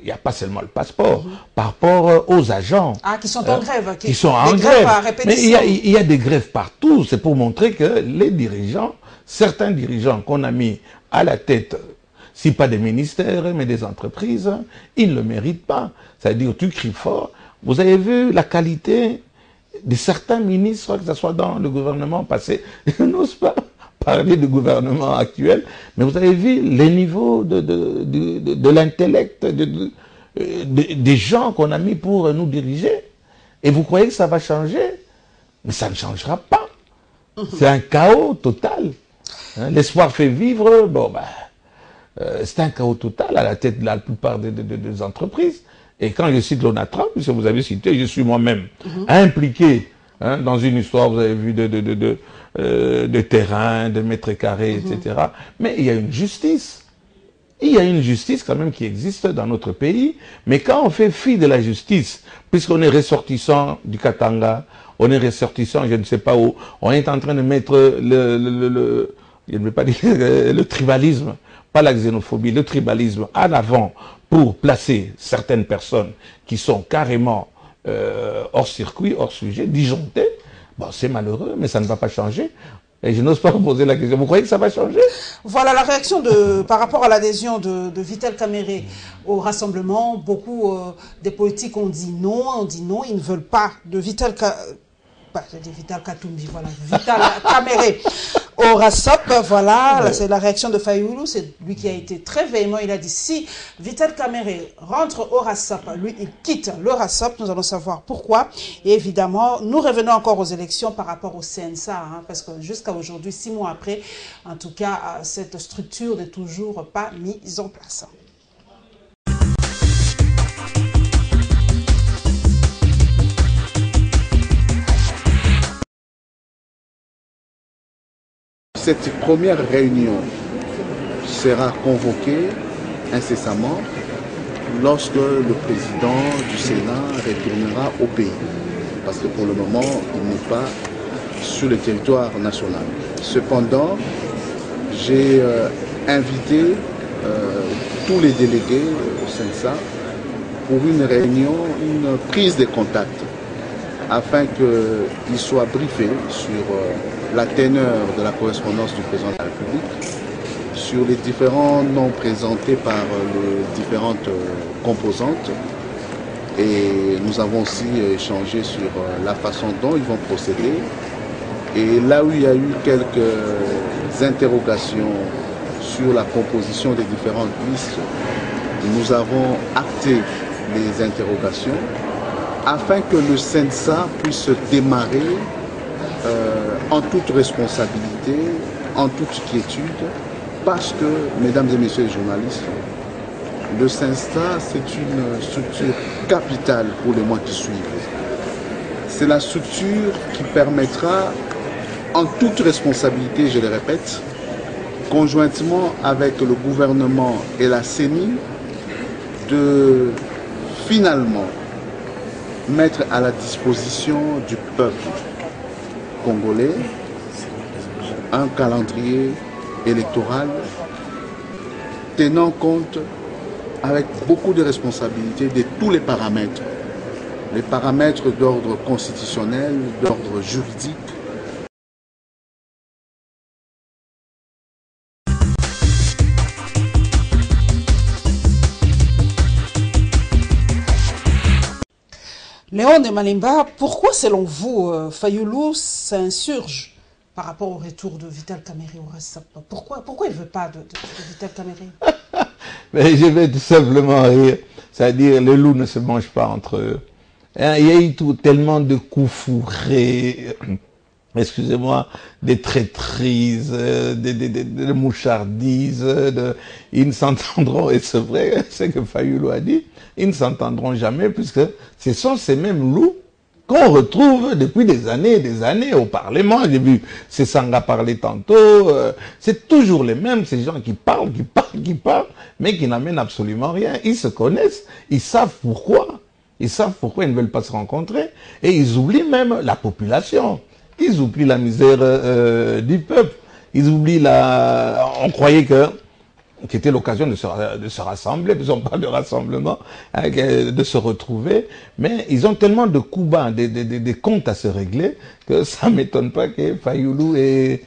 Il n'y a pas seulement le passeport. Par rapport aux agents. Ah, qui sont en grève. Qui sont en grève. Mais il y a des grèves partout. C'est pour montrer que les dirigeants, certains dirigeants qu'on a mis à la tête, si pas des ministères, mais des entreprises, ils ne le méritent pas. C'est-à-dire, tu cries fort. Vous avez vu la qualité de certains ministres, que ce soit dans le gouvernement passé, ils n'osent pas parler du gouvernement actuel, mais vous avez vu les niveaux de l'intellect des gens qu'on a mis pour nous diriger. Et vous croyez que ça va changer? Mais ça ne changera pas. C'est un chaos total. Hein, l'espoir fait vivre. Bon, c'est un chaos total à la tête de la plupart des entreprises. Et quand je cite l'ONATRA, puisque vous avez cité, je suis moi-même impliqué dans une histoire, vous avez vu, de terrain, de mètres carrés, etc. Mais il y a une justice. Il y a une justice quand même qui existe dans notre pays. Mais quand on fait fi de la justice, puisqu'on est ressortissant du Katanga, on est ressortissant, je ne sais pas où, on est en train de mettre je ne veux pas dire le tribalisme, pas la xénophobie, le tribalisme en avant pour placer certaines personnes qui sont carrément hors circuit, hors sujet, disjonctées. Bon, c'est malheureux, mais ça ne va pas changer. Et je n'ose pas vous poser la question. Vous croyez que ça va changer? Voilà la réaction par rapport à l'adhésion de Vital Kamerhe au rassemblement. Beaucoup des politiques ont dit non, ils ne veulent pas de Vital Katumbi, voilà, Vital Kamerhe au RASOP, voilà, c'est la réaction de Fayulu, c'est lui qui a été très véhément, il a dit si Vital Kamerhe rentre au RASOP, lui il quitte le RASOP, nous allons savoir pourquoi, et évidemment, nous revenons encore aux élections par rapport au CNSA, parce que jusqu'à aujourd'hui, 6 mois après, en tout cas, cette structure n'est toujours pas mise en place. Cette première réunion sera convoquée incessamment lorsque le président du Sénat retournera au pays. Parce que pour le moment, il n'est pas sur le territoire national. Cependant, j'ai invité tous les délégués au CNSA pour une réunion, une prise de contact, afin qu'ils soient briefés sur la teneur de la correspondance du président de la République, sur les différents noms présentés par les différentes composantes. Et nous avons aussi échangé sur la façon dont ils vont procéder. Et là où il y a eu quelques interrogations sur la composition des différentes listes, nous avons acté les interrogations afin que le CNSA puisse démarrer en toute responsabilité, en toute quiétude, parce que, mesdames et messieurs les journalistes, le CNSA, c'est une structure capitale pour les mois qui suivent. C'est la structure qui permettra, en toute responsabilité, je le répète, conjointement avec le gouvernement et la CENI, de finalement mettre à la disposition du peuple congolais un calendrier électoral tenant compte avec beaucoup de responsabilités de tous les paramètres d'ordre constitutionnel, d'ordre juridique. Léon de Malimba, pourquoi selon vous, Fayulu s'insurge par rapport au retour de Vital Kamerhe au RASOP? Pourquoi il ne veut pas de Vital Kamerhe? Mais je vais tout simplement rire. C'est-à-dire, les loups ne se mangent pas entre eux. Hein, il y a eu tellement de coups fourrés, excusez-moi, des traîtrises, des mouchardises, ils ne s'entendront, et c'est vrai, c'est que Fayulu a dit, ils ne s'entendront jamais, puisque ce sont ces mêmes loups qu'on retrouve depuis des années au Parlement. J'ai vu Sesanga parler tantôt, c'est toujours les mêmes, ces gens qui parlent, mais qui n'amènent absolument rien. Ils se connaissent, ils savent pourquoi. Ils savent pourquoi ils ne veulent pas se rencontrer, et ils oublient même la population. Ils oublient la misère du peuple. Ils oublient on croyait que c'était l'occasion de se rassembler, puisqu'on parle de rassemblement, hein, de se retrouver. Mais ils ont tellement de coups bas, des comptes à se régler, que ça ne m'étonne pas que Fayulu ait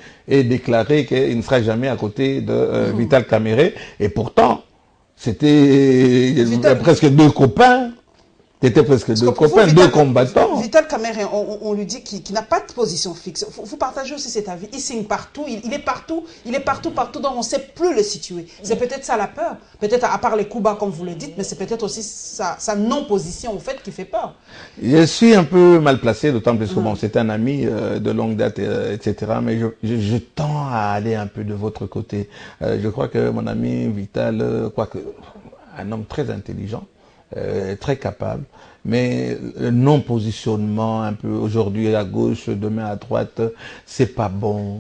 déclaré qu'il ne sera jamais à côté de Vital Kamerhe. Et pourtant, c'était presque deux copains. C'était presque deux copains, deux combattants. Vital Kamerhe, on lui dit qu'il n'a pas de position fixe. Vous partagez aussi cet avis. Il signe partout, il est partout, partout, donc on ne sait plus le situer. C'est peut-être ça la peur. Peut-être à part les coups bas, comme vous le dites, mais c'est peut-être aussi sa non-position, au fait, qui fait peur. Je suis un peu mal placé, d'autant plus que bon, c'est un ami de longue date, etc. Mais je tends à aller un peu de votre côté. Je crois que mon ami Vital, quoique un homme très intelligent, très capable, mais le non-positionnement un peu aujourd'hui à gauche, demain à droite, c'est pas bon.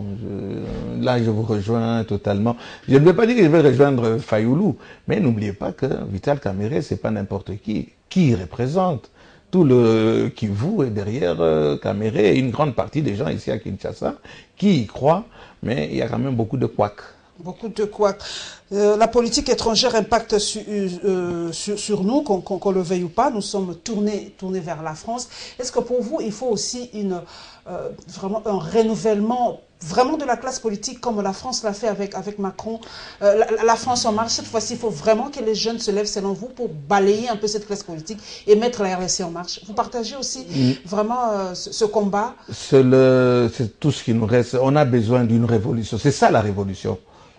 Là, je vous rejoins totalement. Je ne veux pas dire que je vais rejoindre Fayoulou, mais n'oubliez pas que Vital Kamerhe, c'est pas n'importe qui. Qui il représente? Tout le Kivu est derrière Kamerhe et une grande partie des gens ici à Kinshasa qui y croient, mais il y a quand même beaucoup de couacs. Beaucoup de couacs. La politique étrangère impacte sur nous, qu'on le veuille ou pas. Nous sommes tournés vers la France. Est-ce que pour vous, il faut aussi vraiment un renouvellement vraiment de la classe politique comme la France l'a fait avec Macron? La France en marche, cette fois-ci, il faut vraiment que les jeunes se lèvent, selon vous, pour balayer un peu cette classe politique et mettre la RDC en marche. Vous partagez aussi vraiment ce combat? C'est tout ce qui nous reste. On a besoin d'une révolution. C'est ça la révolution.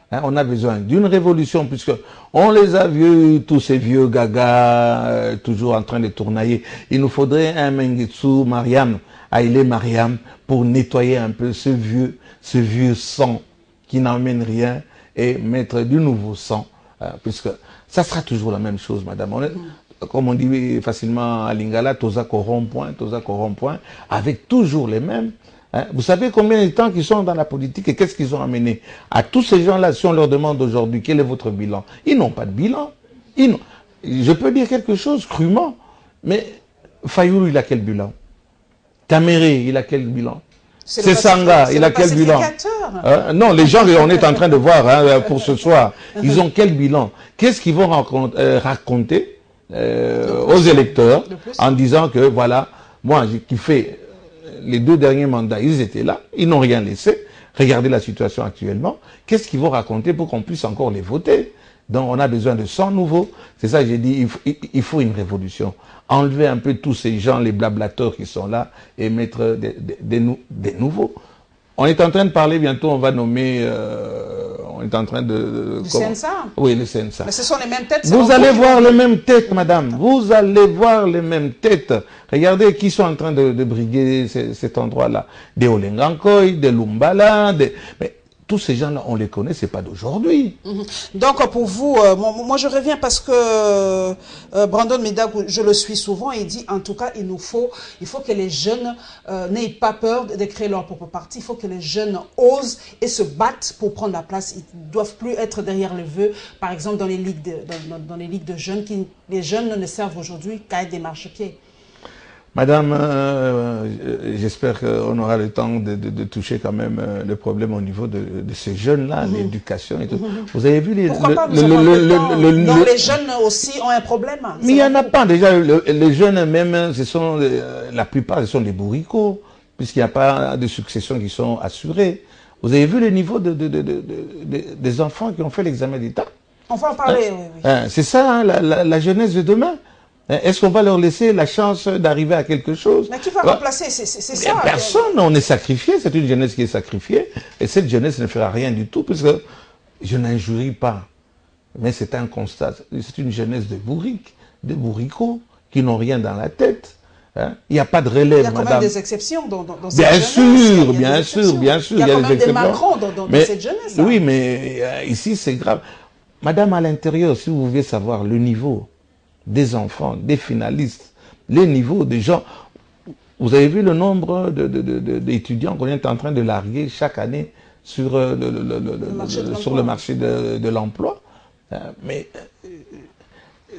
Hein, on a besoin d'une révolution puisque on les a vus, tous ces vieux gagas, toujours en train de tournailler. Il nous faudrait un Mengetsu Mariam, Haïlé Mariam, pour nettoyer un peu ce vieux sang qui n'emmène rien et mettre du nouveau sang, puisque ça sera toujours la même chose, madame. Comme on dit facilement à Lingala, Toza corrompt-point, avec toujours les mêmes. Vous savez combien de temps qu'ils sont dans la politique et qu'est-ce qu'ils ont amené? À tous ces gens-là, si on leur demande aujourd'hui quel est votre bilan, ils n'ont pas de bilan. Je peux dire quelque chose crûment, mais Fayoulou, il a quel bilan? Kamerhe, il a quel bilan? C'est Sanga, il a quel bilan? Non, les gens, on est en train de voir pour ce soir, ils ont quel bilan? Qu'est-ce qu'ils vont raconter aux électeurs en disant que voilà, moi qui fais les 2 derniers mandats, ils étaient là, ils n'ont rien laissé. Regardez la situation actuellement. Qu'est-ce qu'ils vont raconter pour qu'on puisse encore les voter? Donc on a besoin de sang nouveau. C'est ça que j'ai dit, il faut une révolution. Enlever un peu tous ces gens, les blablateurs qui sont là, et mettre des nouveaux. On est en train de parler, bientôt on va nommer... on est en train de... Du CNSA? Oui, le CNSA. Mais ce sont les mêmes têtes. Vous allez voir les mêmes têtes, madame. Vous allez voir les mêmes têtes. Regardez qui sont en train de briguer cet endroit-là. Des Olengankoy, des Lumbala, mais tous ces gens-là, on les connaît, c'est pas d'aujourd'hui. Donc, pour vous, moi je reviens parce que Brandon Midag, je le suis souvent, il dit, en tout cas, il faut que les jeunes n'aient pas peur de créer leur propre parti. Il faut que les jeunes osent et se battent pour prendre la place. Ils ne doivent plus être derrière le vœu, par exemple, dans les ligues de jeunes, les jeunes ne servent aujourd'hui qu'à être des marchepieds. Madame, j'espère qu'on aura le temps de toucher quand même le problème au niveau de ces jeunes-là, l'éducation et tout. Vous avez vu les... Pourquoi pas, donc les jeunes aussi ont un problème. Mais il n'y en a pas. Déjà, les jeunes même, la plupart, ce sont des bourricots, puisqu'il n'y a pas de succession qui sont assurées. Vous avez vu le niveau des enfants qui ont fait l'examen d'État? On va en parler, oui. C'est ça, la jeunesse de demain. Est-ce qu'on va leur laisser la chance d'arriver à quelque chose? Mais qui va remplacer? C'est ça. Personne, on est sacrifié, c'est une jeunesse qui est sacrifiée, et cette jeunesse ne fera rien du tout, puisque je n'injurie pas, mais c'est un constat, c'est une jeunesse de bourriques, de bourricots, qui n'ont rien dans la tête. Il n'y a pas de relève, madame. Il y a quand même des exceptions dans cette jeunesse. Bien sûr. Il y a quand même des Macron dans cette jeunesse. Oui, mais ici, c'est grave. Madame, à l'intérieur, si vous voulez savoir le niveau des enfants, des finalistes, les niveaux des gens. Vous avez vu le nombre d'étudiants qu'on est en train de larguer chaque année sur le marché de l'emploi. Mais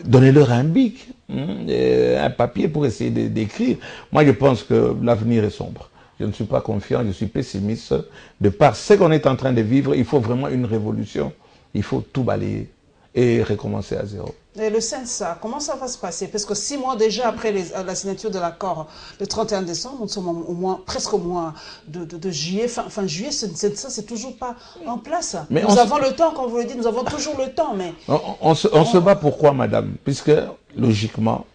donnez-leur un bic, un papier pour essayer d'écrire. Moi, je pense que l'avenir est sombre. Je ne suis pas confiant, je suis pessimiste. De par ce qu'on est en train de vivre, il faut vraiment une révolution. Il faut tout balayer et recommencer à zéro. Et le CNSA, comment ça va se passer? Parce que 6 mois déjà après la signature de l'accord, le 31 décembre, nous sommes presque au mois de juillet, fin juillet, ça c'est toujours pas en place. Mais nous avons le temps, comme vous le dites, nous avons toujours le temps. Mais on se bat pourquoi, madame? Puisque, logiquement,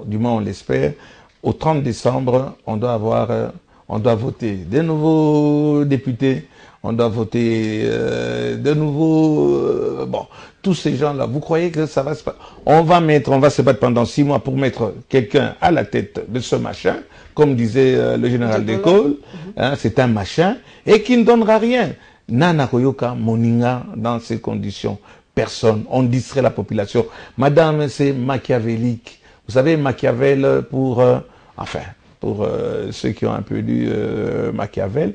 du moins on l'espère, au 30 décembre, on doit voter des nouveaux députés, on doit voter de nouveaux... bon, tous ces gens-là, vous croyez que ça va se passer? On va se battre pendant 6 mois pour mettre quelqu'un à la tête de ce machin, comme disait le général de Gaulle, hein, c'est un machin, et qui ne donnera rien. Nana Koyoka, Moninga, dans ces conditions, personne, on distrait la population. Madame, c'est machiavélique. Vous savez, Machiavel, pour ceux qui ont un peu lu Machiavel,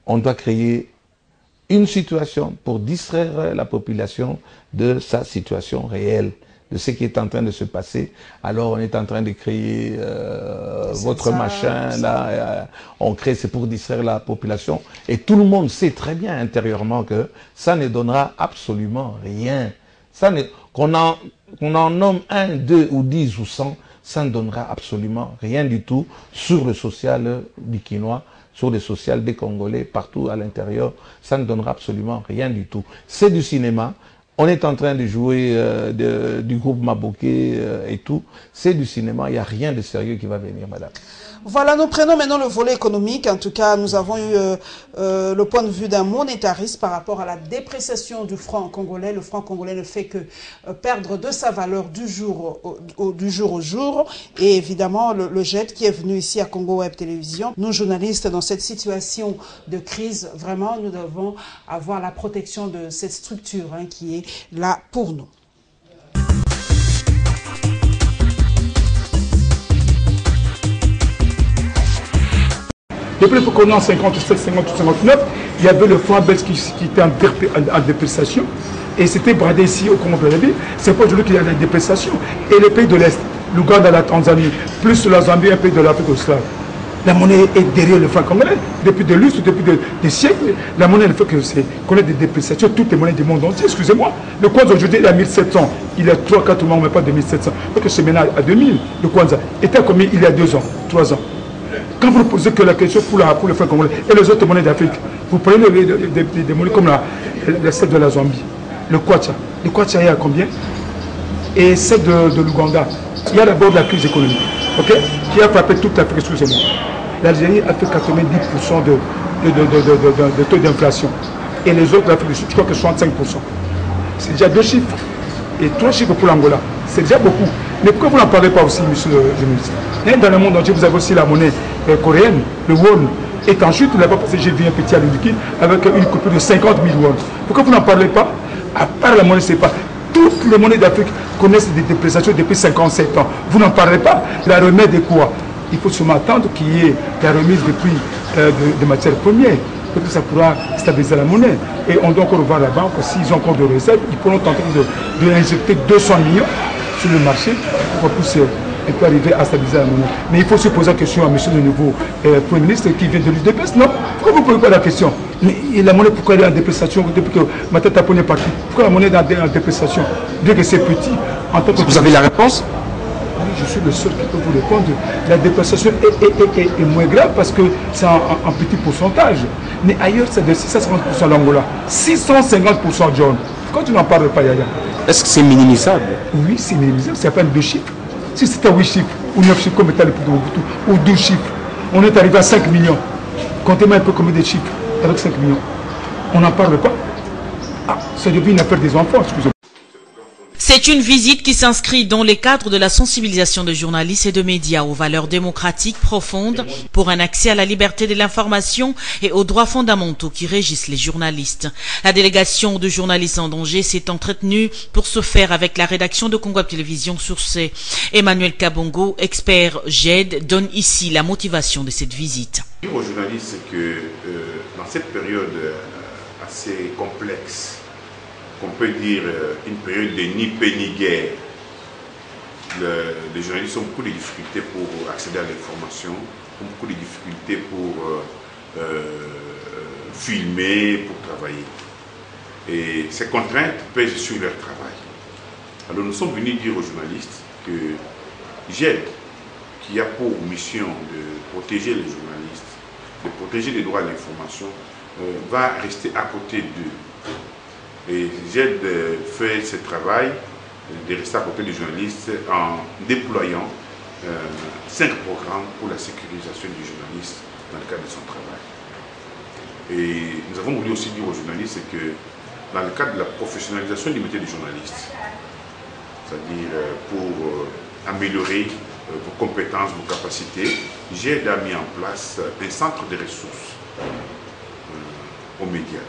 on doit créer une situation pour distraire la population de sa situation réelle, de ce qui est en train de se passer. Alors on est en train de créer votre machin, là, on crée, c'est pour distraire la population. Et tout le monde sait très bien intérieurement que ça ne donnera absolument rien. Qu'on en nomme 1, 2 ou 10 ou 100, ça ne donnera absolument rien du tout sur le social du Quinois, sur le social des Congolais, partout à l'intérieur, ça ne donnera absolument rien du tout. C'est du cinéma, on est en train de jouer du groupe Maboké et tout, c'est du cinéma, il n'y a rien de sérieux qui va venir, madame. Voilà, nous prenons maintenant le volet économique. En tout cas, nous avons eu le point de vue d'un monétariste par rapport à la dépréciation du franc congolais. Le franc congolais ne fait que perdre de sa valeur du jour au jour. Et évidemment, le GED qui est venu ici à Congo Web Télévision. Nous, journalistes, dans cette situation de crise, vraiment, nous devons avoir la protection de cette structure qui est là pour nous. Depuis le qu'on est en 57, 58, 59, il y avait le franc belge qui était en dépréciation. Et c'était bradé ici au Congo-Brazzaville. C'est pas aujourd'hui qu'il y a la dépréciation. Et les pays de l'Est, l'Ouganda, la Tanzanie, plus la Zambie, un pays de l'Afrique australe. La monnaie est derrière le franc congolais. Depuis des lustres, depuis des siècles, la monnaie ne fait que connaître des dépréciations. Toutes les monnaies du monde entier, excusez-moi. Le Kwanza aujourd'hui, il est à 1700. Il y a 3-4 mois, mais pas de 1700. Donc c'est maintenant à 2000. Le Kwanza était combien il y a 2 ans, 3 ans. Quand vous posez que la question pour le franc congolais et les autres monnaies d'Afrique, vous prenez des monnaies comme celle de la Zambie, le Kwacha. Le Kwacha, il y a combien? Et celle de l'Ouganda. Il y a d'abord la crise économique, qui a frappé toute l'Afrique, excusez-moi. L'Algérie a fait 90% de taux d'inflation. Et les autres, l'Afrique du Sud, je crois que 65%. C'est déjà 2 chiffres. Et 3 chiffres pour l'Angola. C'est déjà beaucoup. Mais pourquoi vous n'en parlez pas aussi, monsieur le ministre? Dans le monde entier, vous avez aussi la monnaie coréenne, le won, est en chute là-bas parce que j'ai vu un petit à liquide avec une coupure de 50 000 won. Pourquoi vous n'en parlez pas? À part la monnaie, c'est pas. Toutes les monnaies d'Afrique connaissent des dépréciations depuis 57 ans. Vous n'en parlez pas. La remise est quoi? Il faut seulement attendre qu'il y ait la remise des prix de matières premières. Peut-être que ça pourra stabiliser la monnaie. Et on doit encore voir la banque, s'ils ont encore de réserves, ils pourront tenter de injecter 200 millions sur le marché pour pousser. Et peut arriver à stabiliser la monnaie. Mais il faut se poser la question à monsieur le nouveau Premier ministre qui vient de l'UDPS, non? Pourquoi vous ne posez pas la question? Mais la monnaie, pourquoi elle est en dépréciation depuis que ma tête à est partie? Pourquoi la monnaie est en dépréciation? Bien que c'est petit. En tant que vous avez la réponse? Oui, je suis le seul qui peut vous répondre. La dépréciation est moins grave parce que c'est en petit pourcentage. Mais ailleurs, c'est de 650% l'Angola. 650% John. Pourquoi tu n'en parles pas, Yaya? Est-ce que c'est minimisable? Oui, c'est minimisable. C'est à peine 2 chiffres. Si c'était 8 chiffres ou 9 chiffres comme état le plus de Mobutu, ou 12 chiffres, on est arrivé à 5 millions. Comptez-moi un peu combien de chiffres avec 5 millions. On n'en parle pas. Ah, ça devient une affaire des enfants, excusez-moi. C'est une visite qui s'inscrit dans les cadres de la sensibilisation de journalistes et de médias aux valeurs démocratiques profondes pour un accès à la liberté de l'information et aux droits fondamentaux qui régissent les journalistes. La délégation de journalistes en danger s'est entretenue pour ce faire avec la rédaction de Congo Web Télévision sur ce. Emmanuel Kabongo, expert GED, donne ici la motivation de cette visite. Dire aux journalistes que dans cette période assez complexe, qu'on peut dire une période de ni paix ni guerre. Les journalistes ont beaucoup de difficultés pour accéder à l'information, ont beaucoup de difficultés pour filmer, pour travailler. Et ces contraintes pèsent sur leur travail. Alors nous sommes venus dire aux journalistes que GED, qui a pour mission de protéger les journalistes, de protéger les droits à l'information, va rester à côté d'eux. Et GED fait ce travail de rester à côté des journalistes en déployant 5 programmes pour la sécurisation du journaliste dans le cadre de son travail. Et nous avons voulu aussi dire aux journalistes que dans le cadre de la professionnalisation du métier du journaliste, c'est-à-dire pour améliorer vos compétences, vos capacités, GED a mis en place un centre de ressources aux médias.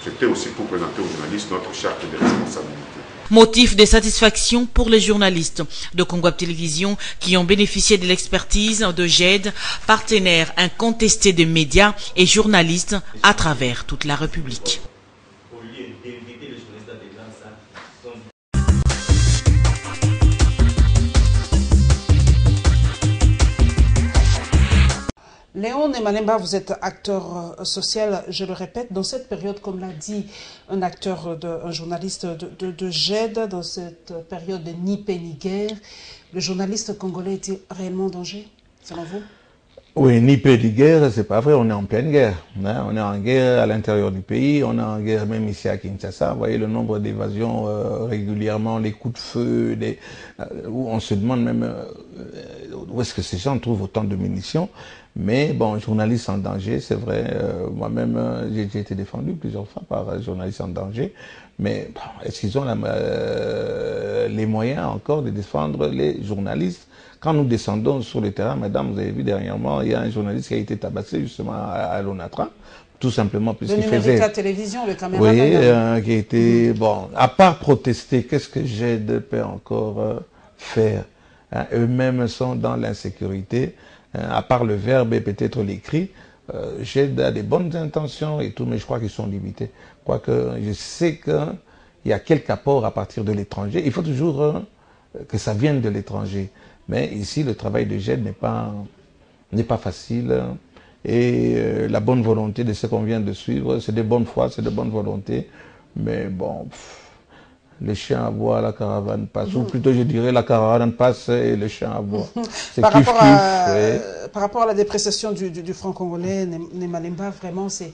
C'était aussi pour présenter aux journalistes notre charte de responsabilité. Motif de satisfaction pour les journalistes de Congo Web Télévision qui ont bénéficié de l'expertise de GED, partenaire incontesté des médias et journalistes à travers toute la République. Léon Nemalemba, vous êtes acteur social, je le répète, dans cette période, comme l'a dit un journaliste de GED, dans cette période de ni paix ni guerre, le journaliste congolais était réellement en danger, selon vous? Oui, ni paix ni guerre, c'est pas vrai, on est en pleine guerre. Hein? On est en guerre à l'intérieur du pays, on est en guerre même ici à Kinshasa. Vous voyez le nombre d'évasions régulièrement, les coups de feu, où on se demande même où est-ce que ces gens trouvent autant de munitions. Mais bon, journalistes en danger, c'est vrai, moi-même j'ai été défendu plusieurs fois par journalistes en danger, mais bon, est-ce qu'ils ont les moyens encore de défendre les journalistes? Quand nous descendons sur le terrain, madame, vous avez vu dernièrement, il y a un journaliste qui a été tabassé justement à l'ONATRA, tout simplement puisqu'il faisait... la télévision, le caméraman. Oui, qui était... Bon, à part protester, qu'est-ce que GED peut encore faire? Hein? Eux-mêmes sont dans l'insécurité. À part le verbe et peut-être l'écrit, GED a des bonnes intentions et tout, mais je crois qu'ils sont limités. Quoique je sais qu'il y a quelques apports à partir de l'étranger. Il faut toujours que ça vienne de l'étranger. Mais ici, le travail de GED n'est pas facile. Et la bonne volonté de ce qu'on vient de suivre, c'est de bonne foi, c'est de bonne volonté. Mais bon... les chiens aboient, la caravane passe. Ou plutôt, je dirais, la caravane passe et les chiens aboient. Par rapport à la dépréciation du franc congolais, Nemalemba, vraiment, c'est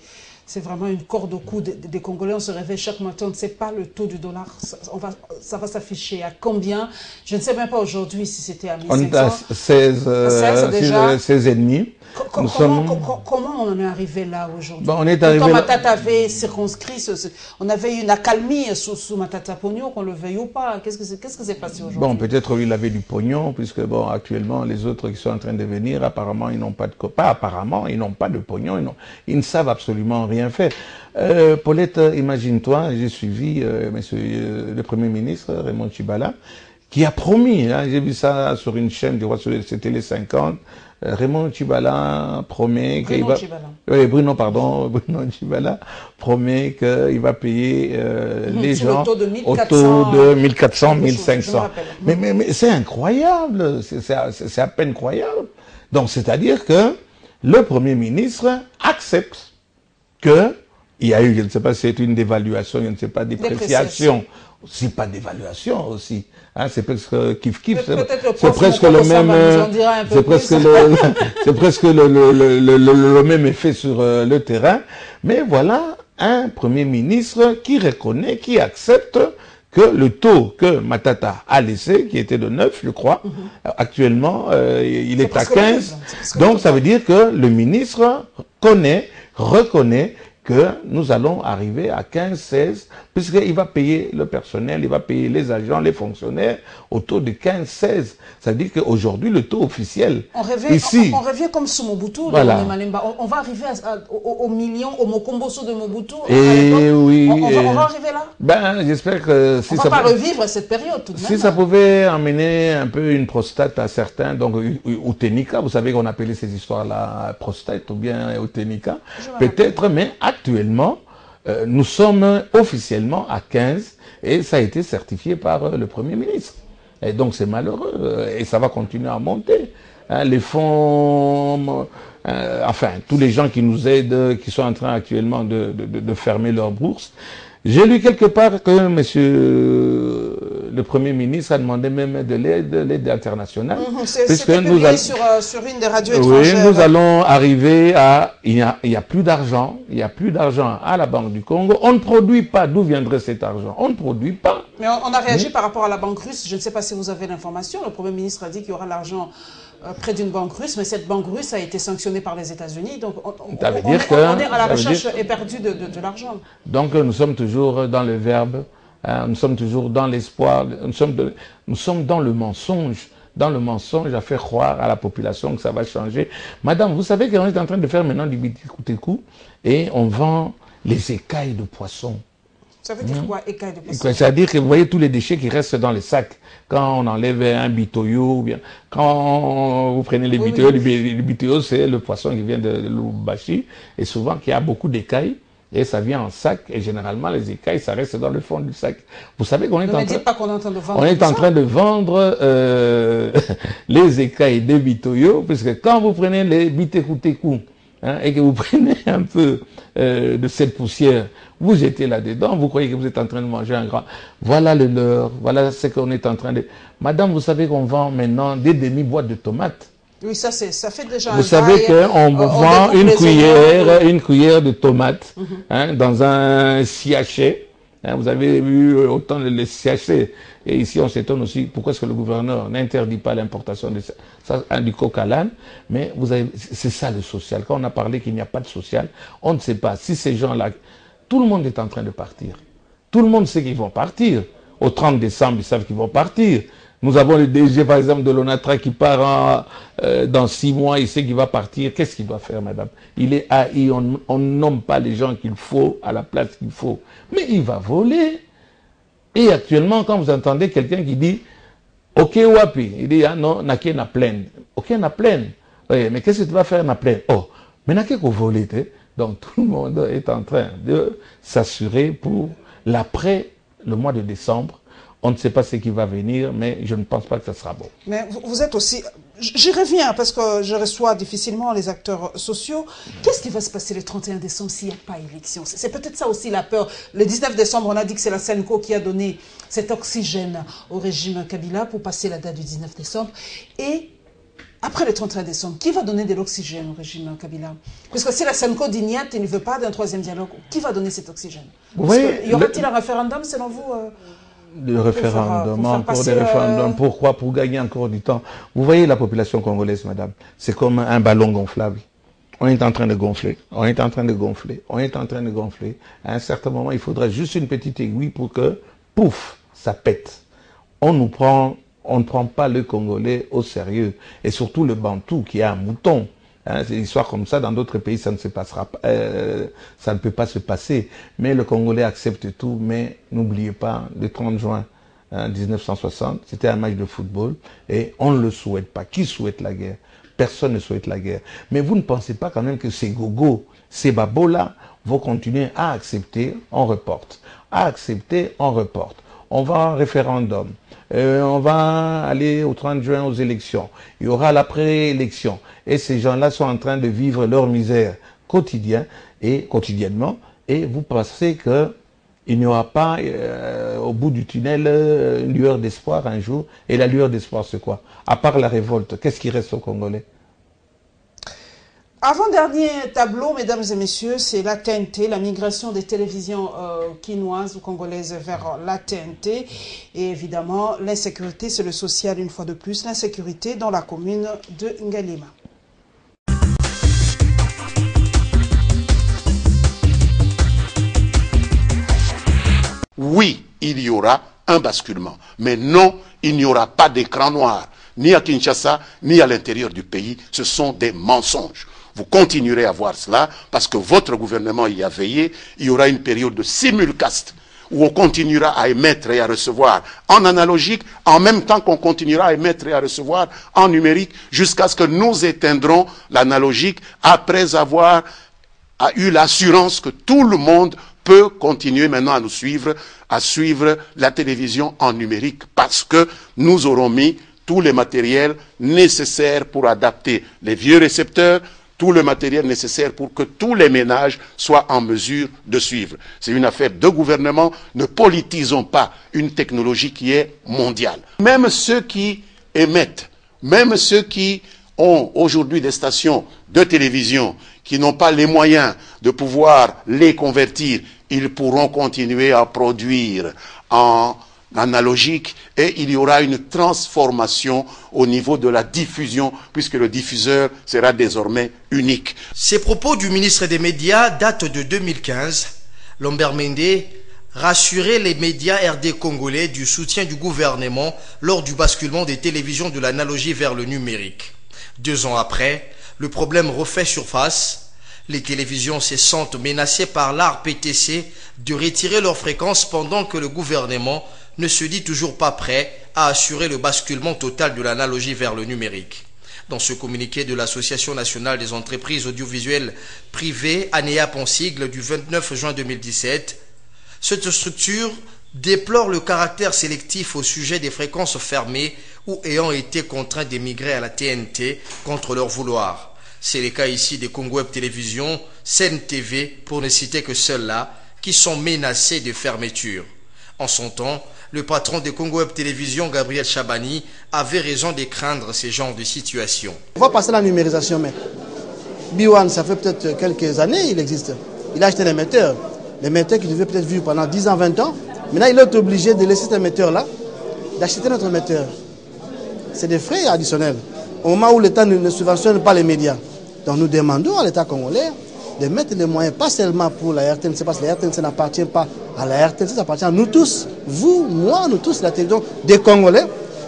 vraiment une corde au cou des Congolais. On se réveille chaque matin, on ne sait pas le taux du dollar. Ça va s'afficher à combien? Je ne sais même pas aujourd'hui si c'était à 1500. On est à 16,5. Comment on en est arrivé là aujourd'hui? Bon, on est arrivé quand Matata avait circonscrit, on avait une accalmie sous Matata Pognon, qu'on le veuille ou pas. Qu'est-ce que s'est passé aujourd'hui? Bon, peut-être il avait du pognon, puisque bon, actuellement, les autres qui sont en train de venir, apparemment, ils n'ont pas de... Pas apparemment, ils n'ont pas de pognon, ils ne savent absolument rien faire. Paulette, imagine-toi, j'ai suivi le Premier ministre, Raymond Tchibala, qui a promis, hein, j'ai vu ça sur une chaîne, je crois, c'était les 50, Raymond Tchibala promet qu'il va... Bruno Tchibala promet qu'il va payer les gens au taux de 1400, 1500. Mais c'est incroyable, c'est à peine croyable. Donc c'est-à-dire que le Premier ministre accepte que il y a eu, je ne sais pas si c'est une dévaluation, je ne sais pas, dépréciation. C'est pas d'évaluation aussi. Hein, c'est presque kiff-kiff. C'est presque le même, c'est presque le même effet sur le terrain. Mais voilà un Premier ministre qui reconnaît, qui accepte que le taux que Matata a laissé, qui était de 9, je crois, actuellement, il est à 15. Donc ça veut dire que le ministre reconnaît que nous allons arriver à 15-16, puisqu'il va payer le personnel, il va payer les agents, les fonctionnaires, au taux de 15-16. Ça veut dire qu'aujourd'hui, le taux officiel, on revient comme sous Mobutu, voilà. On va arriver au million, au Mokomboso de Mobutu. Et oui. On va arriver là? Ben, j'espère que si on va pas revivre cette période tout de même. Si ça pouvait amener un peu une prostate à certains, donc Utenika, vous savez qu'on appelait ces histoires-là prostate ou bien Utenika, peut-être, mais actuellement, nous sommes officiellement à 15 et ça a été certifié par le Premier ministre. Et donc c'est malheureux et ça va continuer à monter. Hein, les fonds, enfin tous les gens qui nous aident, qui sont en train actuellement de fermer leurs bourses, J'ai lu quelque part que monsieur le Premier ministre a demandé même de l'aide internationale. C'était publié sur une des radios étrangères. Oui, nous allons arriver à... Il n'y a plus d'argent. Il n'y a plus d'argent à la Banque du Congo. On ne produit pas. D'où viendrait cet argent? On ne produit pas. Mais on a réagi par rapport à la banque russe. Je ne sais pas si vous avez l'information. Le Premier ministre a dit qu'il y aura l'argent près d'une banque russe, mais cette banque russe a été sanctionnée par les États-Unis. Donc on est à la recherche éperdue de l'argent. Donc nous sommes toujours dans le verbe. Nous sommes toujours dans l'espoir, nous sommes dans le mensonge à faire croire à la population que ça va changer. Madame, vous savez qu'on est en train de faire maintenant du bitikuteku et on vend les écailles de poisson. Ça veut dire quoi, écailles de poisson? C'est-à-dire que vous voyez tous les déchets qui restent dans les sacs. Quand on enlève un bitoyo, ou bien quand vous prenez les bitoyos, le bitoyo c'est le poisson qui vient de l'Ubashi, et souvent qu'il y a beaucoup d'écailles. Et ça vient en sac, et généralement les écailles, ça reste dans le fond du sac. Vous savez qu'on est en train de vendre les écailles des bitoyo, puisque quand vous prenez les bitekuteku, et que vous prenez un peu de cette poussière, vous jetez là-dedans, vous croyez que vous êtes en train de manger un grand... Voilà le leurre, voilà ce qu'on est en train de... Madame, vous savez qu'on vend maintenant des demi-boîtes de tomates. Oui, ça fait déjà vous savez qu'on vend une cuillère de tomates dans un sachet. Vous avez vu autant de sachets. Et ici, on s'étonne aussi pourquoi est-ce que le gouverneur n'interdit pas l'importation du coq à l'âne. Mais c'est ça le social. Quand on a parlé qu'il n'y a pas de social, on ne sait pas si ces gens-là... Tout le monde est en train de partir. Tout le monde sait qu'ils vont partir. Au 30 décembre, ils savent qu'ils vont partir. Nous avons le DG, par exemple, de l'ONATRA qui part dans 6 mois, il sait qu'il va partir. Qu'est-ce qu'il doit faire, madame? Il est haï, on ne nomme pas les gens qu'il faut à la place qu'il faut. Mais il va voler. Et actuellement, quand vous entendez quelqu'un qui dit « Ok, wapi », il dit « Ah non, nake na pleine ». « Ok, na pleine ». Oui, mais qu'est-ce que tu vas faire na pleine? Oh, mais nake ko voler, donc tout le monde est en train de s'assurer pour l'après, le mois de décembre. On ne sait pas ce qui va venir, mais je ne pense pas que ça sera bon. Mais vous êtes aussi... J'y reviens parce que je reçois difficilement les acteurs sociaux. Qu'est-ce qui va se passer le 31 décembre s'il n'y a pas élection? C'est peut-être ça aussi la peur. Le 19 décembre, on a dit que c'est la Senko qui a donné cet oxygène au régime Kabila pour passer la date du 19 décembre. Et après le 31 décembre, qui va donner de l'oxygène au régime Kabila? Parce que si la Senko dit niet et ne veut pas d'un troisième dialogue, qui va donner cet oxygène? Y aura-t-il un référendum selon vous Le référendum, encore des référendums. Pourquoi? Pour gagner encore du temps. Vous voyez la population congolaise, madame, c'est comme un ballon gonflable. On est en train de gonfler, on est en train de gonfler, on est en train de gonfler. À un certain moment, il faudra juste une petite aiguille pour que, pouf, ça pète. On ne prend pas le Congolais au sérieux. Et surtout le Bantou qui est un mouton. C'est une histoire comme ça, dans d'autres pays, ça ne se passera pas, ça ne peut pas se passer. Mais le Congolais accepte tout, mais n'oubliez pas, le 30 juin 1960, c'était un match de football, et on ne le souhaite pas. Qui souhaite la guerre? Personne ne souhaite la guerre. Mais vous ne pensez pas quand même que ces gogos, ces babos-là, vont continuer à accepter, on reporte. À accepter, on reporte. On va en référendum. On va aller au 30 juin aux élections. Il y aura l'après-élection. Et ces gens-là sont en train de vivre leur misère quotidiennement. Et vous pensez qu'il n'y aura pas au bout du tunnel une lueur d'espoir un jour. Et la lueur d'espoir, c'est quoi? À part la révolte, qu'est-ce qui reste aux Congolais? Avant-dernier tableau, mesdames et messieurs, c'est la TNT, la migration des télévisions quinoises ou congolaises vers la TNT. Et évidemment, l'insécurité, c'est le social une fois de plus, l'insécurité dans la commune de Ngalima. Oui, il y aura un basculement, mais non, il n'y aura pas d'écran noir, ni à Kinshasa, ni à l'intérieur du pays. Ce sont des mensonges. Vous continuerez à voir cela parce que votre gouvernement y a veillé. Il y aura une période de simulcast où on continuera à émettre et à recevoir en analogique, en même temps qu'on continuera à émettre et à recevoir en numérique, jusqu'à ce que nous éteindrons l'analogique après avoir eu l'assurance que tout le monde peut continuer maintenant à nous suivre, à suivre la télévision en numérique, parce que nous aurons mis tous les matériels nécessaires pour adapter les vieux récepteurs, tout le matériel nécessaire pour que tous les ménages soient en mesure de suivre. C'est une affaire de gouvernement. Ne politisons pas une technologie qui est mondiale. Même ceux qui émettent, même ceux qui ont aujourd'hui des stations de télévision qui n'ont pas les moyens de pouvoir les convertir, ils pourront continuer à produire en analogique et il y aura une transformation au niveau de la diffusion puisque le diffuseur sera désormais unique. Ces propos du ministre des Médias datent de 2015. Lambert Mende rassurait les médias RD congolais du soutien du gouvernement lors du basculement des télévisions de l'analogie vers le numérique. 2 ans après, le problème refait surface. Les télévisions se sentent menacées par l'ARPTC de retirer leurs fréquences pendant que le gouvernement ne se dit toujours pas prêt à assurer le basculement total de l'analogie vers le numérique. Dans ce communiqué de l'Association nationale des entreprises audiovisuelles privées, ANEAP en sigle, du 29 juin 2017, cette structure déplore le caractère sélectif au sujet des fréquences fermées ou ayant été contraints d'émigrer à la TNT contre leur vouloir. C'est le cas ici des Congo Web Télévision, Sen TV, pour ne citer que ceux-là, qui sont menacés de fermeture. En son temps, le patron de Congo Web Télévision, Gabriel Chabani, avait raison de craindre ce genre de situation. On va passer à la numérisation, mais B1, ça fait peut-être quelques années, il existe. Il a acheté l'émetteur qui devait peut-être vivre pendant 10 ans, 20 ans. Maintenant, il est obligé de laisser cet émetteur-là, d'acheter notre émetteur. C'est des frais additionnels. Au moment où l'État ne subventionne pas les médias. Donc nous demandons à l'État congolais de mettre les moyens, pas seulement pour la RTNC, parce que la RTNC n'appartient pas à la RTNC, ça appartient à nous tous, vous, moi, nous tous, la télévision des Congolais,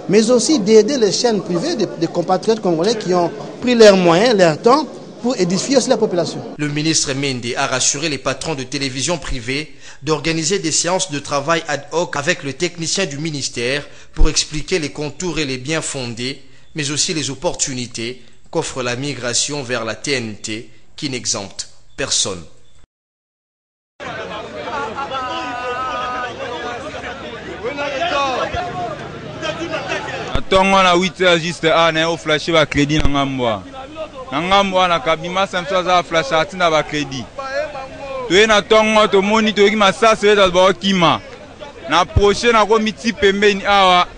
mais aussi d'aider les chaînes privées, des compatriotes congolais qui ont pris leurs moyens, leur temps, pour édifier aussi la population. Le ministre Mende a rassuré les patrons de télévision privée d'organiser des séances de travail ad hoc avec le technicien du ministère pour expliquer les contours et les biens fondés, mais aussi les opportunités qu'offre la migration vers la TNT qui n'exempte personne. Tongo na 8h juste na flasher ba crédit na ngambwa. Na ngambwa na kabima samso za flash atina ba crédit. To na tongo to moni to ki masasa za ba kima. Na prochaine na ko miti pembeni awa.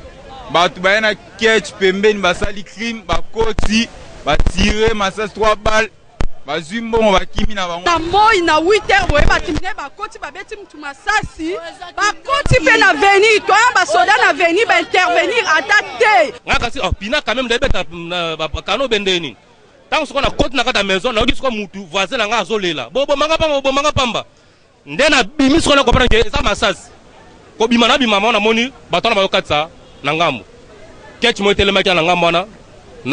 Batu ba na catch pembeni basali crime ba koti ba tirer masasa 3 balles. Bazimbo bakimi na bango. Na moi na 8h boye batimine bakoti babeti mtu masasi. Bakoti pe na venir to ba soda na venir ba intervenir attaquer. Ngaka si pina quand même debeta ba kano bendeni. Tant ce qu'on a côte na kata maison na odisko mutu voisin na nga zolela. Bobo manga pamba. Ndena bimi so na comprendre que ça masasi. Ko bima na bima na moni batona ba yokatsa na ngambo. Ketch mo telema kana ngambo na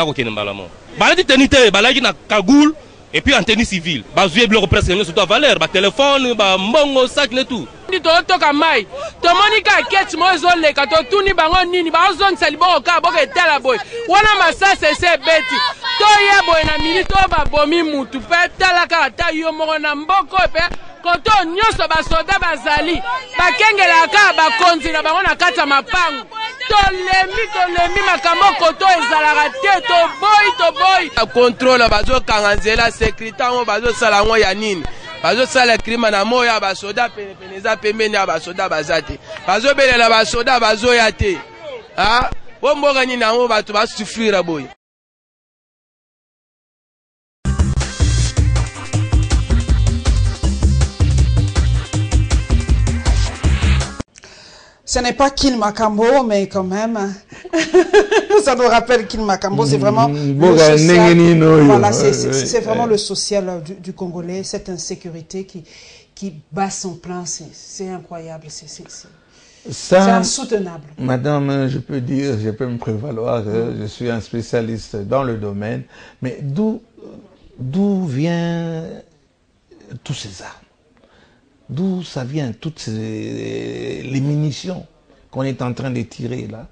ko kene mbala mo. Baladi tenite balaki na kagoul. Et puis en tenue civile, bazoué bloc presque surtout à valeur, ba téléphone, ba mbongo, sac et tout. Ndi to toka mai. To monika keti mo zole ka to tuni bango nini ba zone salibo ka boka etala boy. Wana masasa se beti. To ye boy na mini to ba bomi mutu pe tala ka ta yo mo na mboko pe koto nyoso ba soda bazali. Ba kengela ka ba konzi na bango na kata mapangu. Tolemi makambo koto ezalaka te to boy. Contrôle bazo kanganzela sécurité ngo bazo sala ngo ya nini. Bazo sala crime na moya ba soda pene za pembeni ya ba soda bazate. Bazo belela ba soda bazo ya te. Ah, bombo gani na ngo batu ba souffrir boy. Ce n'est pas Kin Makambo, mais quand même, ça nous rappelle Kin Makambo, c'est vraiment le social. Voilà, c'est vraiment le social du Congolais, cette insécurité qui bat son plein, c'est incroyable, c'est insoutenable. Madame, je peux dire, je peux me prévaloir, je suis un spécialiste dans le domaine, mais d'où viennent tous ces armes? D'où ça vient, toutes les munitions qu'on est en train de tirer là?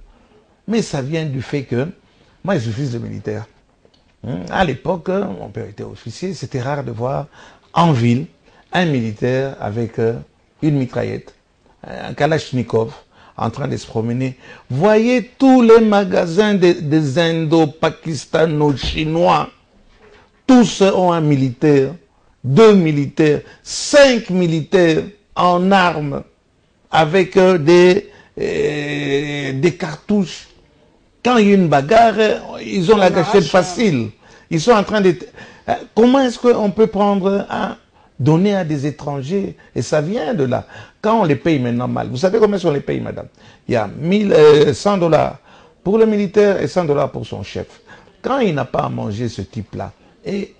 Mais ça vient du fait que, moi je suis fils de militaire. À l'époque, mon père était officier, c'était rare de voir en ville un militaire avec une mitraillette, un Kalachnikov, en train de se promener. Voyez tous les magasins des Indo-Pakistano-Chinois. Tous ont un militaire, 2 militaires, 5 militaires en armes, avec des cartouches. Quand il y a une bagarre, ils ont la gâchette facile. Ils sont en train de... Comment est-ce qu'on peut prendre donner à des étrangers? Et ça vient de là. Quand on les paye maintenant mal, vous savez combien on les paye, madame? Il y a $100 pour le militaire et $100 pour son chef. Quand il n'a pas à manger ce type-là, et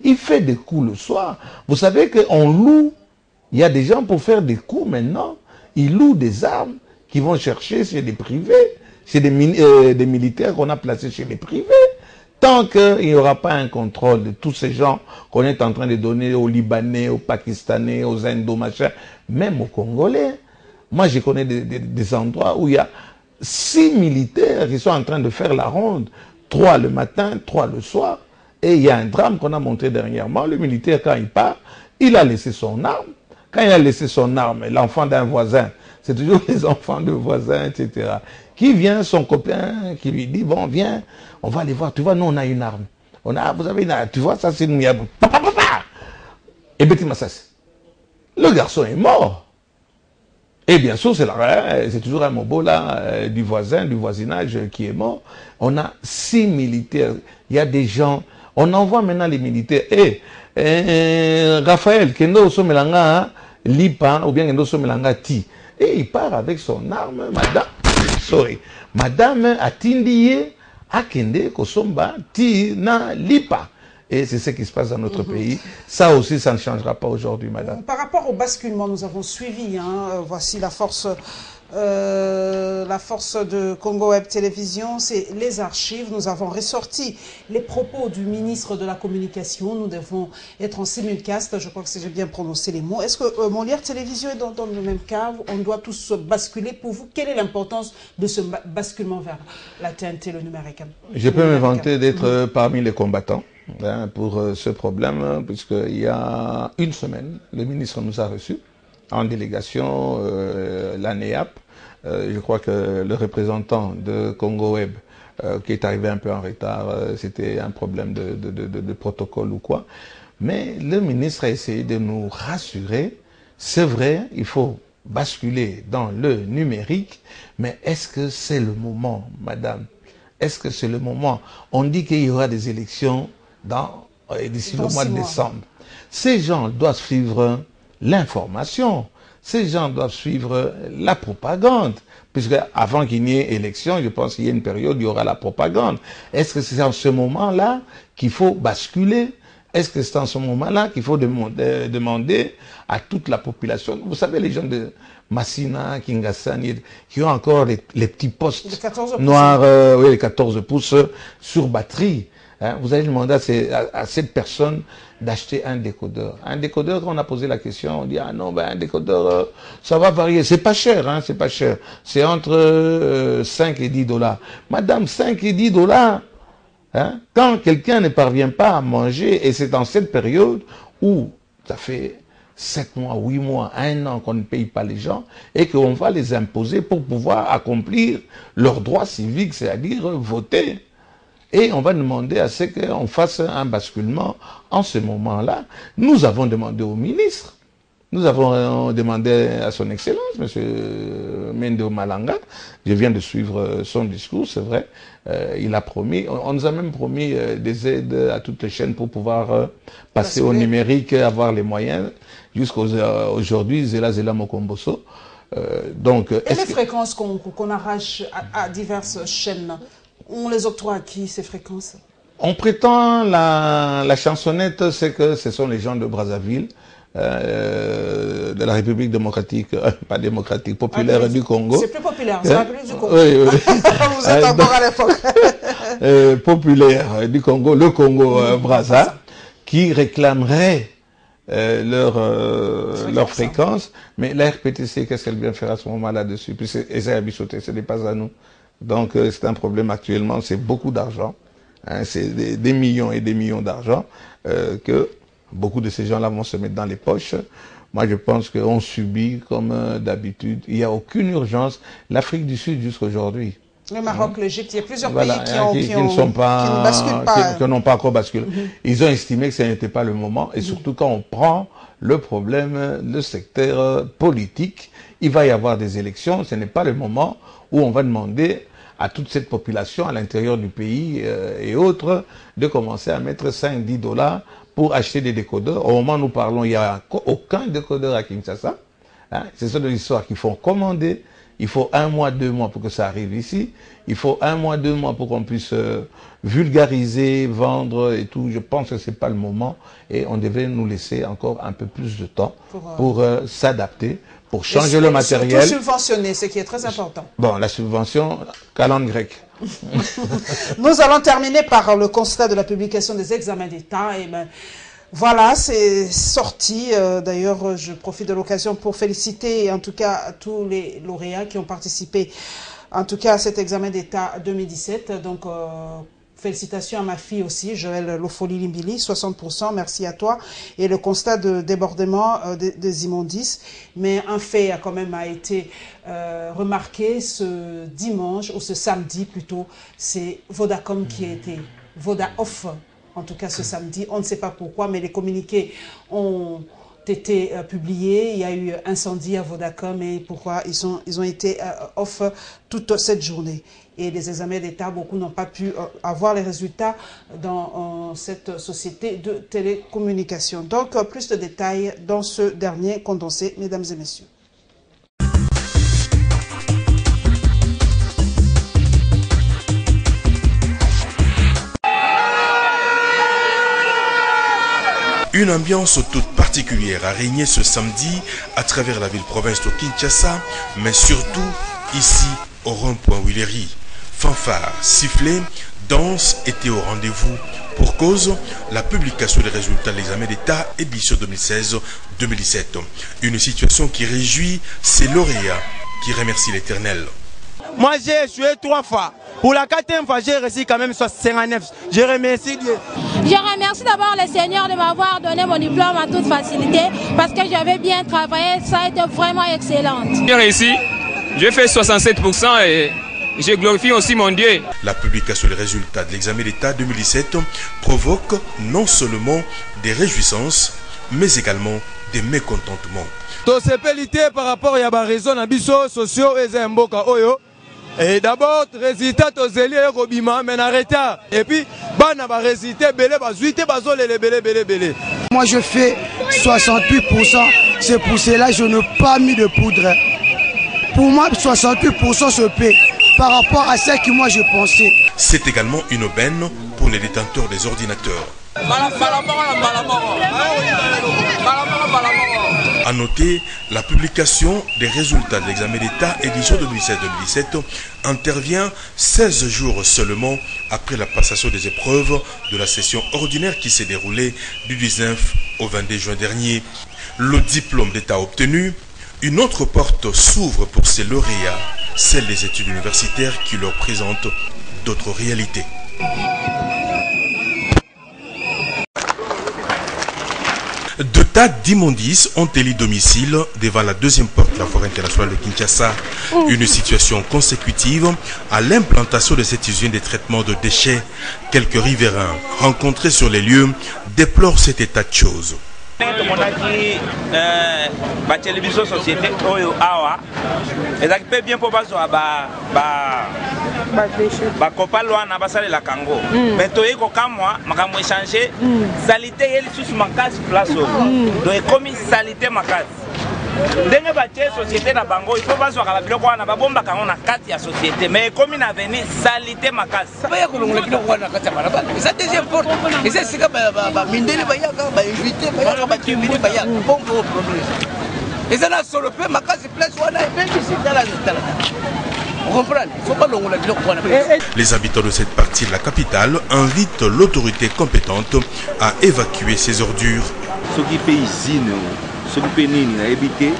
il fait des coups le soir. Vous savez qu'on loue, il y a des gens pour faire des coups maintenant, ils louent des armes qu'ils vont chercher chez des privés, chez des militaires qu'on a placés chez les privés. Tant qu'il n'y aura pas un contrôle de tous ces gens qu'on est en train de donner aux Libanais, aux Pakistanais, aux Indo, machin, même aux Congolais. Moi, je connais des endroits où il y a 6 militaires qui sont en train de faire la ronde, 3 le matin, 3 le soir. Et il y a un drame qu'on a montré dernièrement. Le militaire, quand il part, il a laissé son arme. Quand il a laissé son arme, l'enfant d'un voisin, c'est toujours les enfants de voisins, etc., qui vient, son copain, qui lui dit, bon, viens, on va aller voir. Tu vois, nous, on a une arme. Vous avez une arme. Tu vois, ça, c'est une arme. Et Betty Massas. Le garçon est mort. Et bien sûr, c'est toujours un mobo là, du voisin, du voisinage qui est mort. On a 6 militaires. Il y a des gens. On envoie maintenant les militaires. Raphaël, Kendo Somelanga, Lipa, ou bien Kendo Somelanga Ti. Et il part avec son arme, Madame Atindiye, Akende, Kosomba, Ti, Na, Lipa. Et c'est ce qui se passe dans notre pays. Ça aussi, ça ne changera pas aujourd'hui, madame. Par rapport au basculement, nous avons suivi, voici la force de Congo Web Télévision, c'est les archives. Nous avons ressorti les propos du ministre de la Communication. Nous devons être en simulcast, je crois que j'ai bien prononcé les mots. Est-ce que Molière Télévision est dans le même cas? On doit tous basculer. Pour vous, quelle est l'importance de ce basculement vers la TNT, le numérique? Je peux me vanter d'être parmi les combattants pour ce problème, puisqu'il y a une semaine, le ministre nous a reçus en délégation, la NEAP. Je crois que le représentant de Congo Web, qui est arrivé un peu en retard, c'était un problème de protocole ou quoi. Mais le ministre a essayé de nous rassurer. C'est vrai, il faut basculer dans le numérique, mais est-ce que c'est le moment, madame? Est-ce que c'est le moment? On dit qu'il y aura des élections d'ici le mois de décembre. Ces gens doivent suivre l'information. Ces gens doivent suivre la propagande. Puisque avant qu'il y ait élection, je pense qu'il y a une période où il y aura la propagande. Est-ce que c'est en ce moment-là qu'il faut basculer? Est-ce que c'est en ce moment-là qu'il faut demander à toute la population? Vous savez, les gens de Massina, Kingasani, qui ont encore les petits postes noirs, oui, les 14 pouces sur batterie. Vous allez demander à cette personne d'acheter un décodeur. Un décodeur, quand on a posé la question, on dit, ah non, un décodeur, ça va varier. C'est pas cher, c'est pas cher. C'est entre 5 et $10. Madame, 5 et $10, quand quelqu'un ne parvient pas à manger, et c'est dans cette période où ça fait 7 mois, 8 mois, 1 an qu'on ne paye pas les gens, et qu'on va les imposer pour pouvoir accomplir leurs droits civiques, c'est-à-dire voter. Et on va demander à ce qu'on fasse un basculement en ce moment-là. Nous avons demandé au ministre, nous avons demandé à son Excellence, M. Mendo Malanga, je viens de suivre son discours, c'est vrai, il a promis, on nous a même promis des aides à toutes les chaînes pour pouvoir passer au numérique, avoir les moyens, jusqu'aujourd'hui, Zela Mokomboso. Et les fréquences qu'on arrache à diverses chaînes, on les octroie à qui, ces fréquences? On prétend, la chansonnette, c'est que ce sont les gens de Brazzaville, de la République démocratique, pas démocratique, populaire du Congo. C'est plus populaire, c'est la République du Congo. Oui. Vous êtes encore à l'époque. Populaire du Congo, le Congo Brazza, qui réclamerait leur fréquence. Mais la RPTC, qu'est-ce qu'elle vient faire à ce moment-là dessus? Puisque Esaïa Bissoté, ce n'est pas à nous. Donc c'est un problème actuellement, c'est beaucoup d'argent, c'est des millions et des millions d'argent que beaucoup de ces gens-là vont se mettre dans les poches. Moi je pense qu'on subit comme d'habitude, il n'y a aucune urgence. L'Afrique du Sud jusqu'aujourd'hui, Le Maroc, l'Égypte, il y a plusieurs pays qui ne basculent pas. Qui n'ont pas encore basculé. Ils ont estimé que ce n'était pas le moment. Et surtout quand on prend le problème, le secteur politique, il va y avoir des élections. Ce n'est pas le moment où on va demander à toute cette population à l'intérieur du pays et autres de commencer à mettre 5-10 $ pour acheter des décodeurs. Au moment où nous parlons, il n'y a aucun décodeur à Kinshasa. Hein? C'est ça de l'histoire qu'il faut commander. Il faut 1 mois, 2 mois pour que ça arrive ici. Il faut 1 mois, 2 mois pour qu'on puisse vulgariser, vendre et tout. Je pense que ce n'est pas le moment et on devait nous laisser encore un peu plus de temps pour s'adapter, pour changer le matériel. Surtout subventionner, ce qui est très important. Bon, la subvention, calendrier grec. Nous allons terminer par le constat de la publication des examens d'État. Et ben, voilà, c'est sorti. D'ailleurs, je profite de l'occasion pour féliciter en tout cas tous les lauréats qui ont participé en tout cas à cet examen d'État 2017. Donc, félicitations à ma fille aussi, Joël Lofoli Limbili, 60%, merci à toi. Et le constat de débordement des immondices. Mais un fait a quand même été remarqué ce dimanche, ou ce samedi plutôt, c'est Vodacom qui a été, Voda Off. En tout cas, ce samedi, on ne sait pas pourquoi, mais les communiqués ont été publiés. Il y a eu incendie à Vodacom et pourquoi ils ont été off toute cette journée. Et les examens d'État, beaucoup n'ont pas pu avoir les résultats dans cette société de télécommunications. Donc, plus de détails dans ce dernier condensé, mesdames et messieurs. Une ambiance toute particulière a régné ce samedi à travers la ville-province de Kinshasa, mais surtout ici au rond-point Willery. Fanfare, sifflets, danse étaient au rendez-vous pour cause la publication des résultats de l'examen d'État édition 2016-2017. Une situation qui réjouit ces lauréats qui remercient l'Éternel. Moi j'ai échoué 3 fois. Pour la 4e fois, j'ai réussi quand même 59. Je remercie Dieu. Je remercie d'abord le Seigneur de m'avoir donné mon diplôme en toute facilité parce que j'avais bien travaillé, ça a été vraiment excellent. J'ai réussi, j'ai fait 67% et je glorifie aussi mon Dieu. La publication des résultats de l'examen d'État 2017 provoque non seulement des réjouissances, mais également des mécontentements. Tout ce pénalité par rapport à la raison abisso sociaux et zemboka oyo. Et d'abord, résultat aux élus Robima, mais en retard. Et puis, bana ba résultat belé ba zuité ba zolé belé. Moi je fais 68%, c'est pour cela que je n'ai pas mis de poudre. Pour moi, 68% se paie par rapport à ce que moi je pensais. C'est également une aubaine pour les détenteurs des ordinateurs. A noter, la publication des résultats de l'examen d'État édition 2016-2017 intervient 16 jours seulement après la passation des épreuves de la session ordinaire qui s'est déroulée du 19 au 22 juin dernier. Le diplôme d'État obtenu, une autre porte s'ouvre pour ces lauréats, celle des études universitaires qui leur présentent d'autres réalités. Deux tas d'immondices ont élu domicile devant la deuxième porte de la forêt internationale de Kinshasa. Une situation consécutive à l'implantation de cette usine de traitement de déchets. Quelques riverains rencontrés sur les lieux déplorent cet état de choses. La télévision société oyo awa ezaki pe bien po bazwa ba kopalo wana basalela kango mais toyei kokamwa makambo échanger salité yeli susu makasi place donc ekomi salité makasi ndenge batie société na bango il faut bazwaka biloko wana babombaka yango na kati ya société mais ekomi na veni salité makasi baya kolongola biloko wana na kati ya balabala eza deuxième porte eza esika bamindele bayaka bainvité bayaka batimini bayaka bongo problème eza na solo mpe makasi place wana ebengisi tala. Les habitants de cette partie de la capitale invitent l'autorité compétente à évacuer ces ordures. Ce qui fait usine, ce qui fait nini na éviter,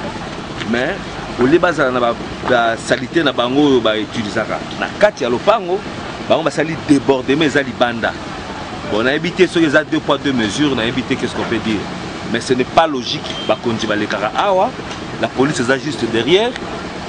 mais au lieu de salité na bango ba utilisaka na kati ya lopango bango ba sali débordement ezali banda. On a évité ce les 2 poids 2 mesures, on a évité qu'est-ce qu'on peut dire. Mais ce n'est pas logique ba konji ba lekara awa, la police est juste derrière.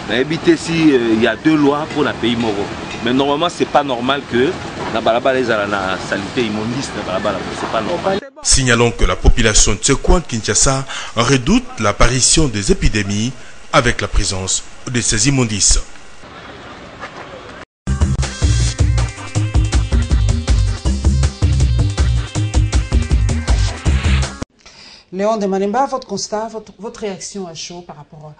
On a évité si il y a 2 lois pour la pays moro. Mais normalement, c'est pas normal que na balabala les na salité immondiste na balabala, c'est pas normal. Signalons que la population de Kinshasa redoute l'apparition des épidémies avec la présence de ces immondices. Léon de Malemba, votre constat, votre réaction à chaud par rapport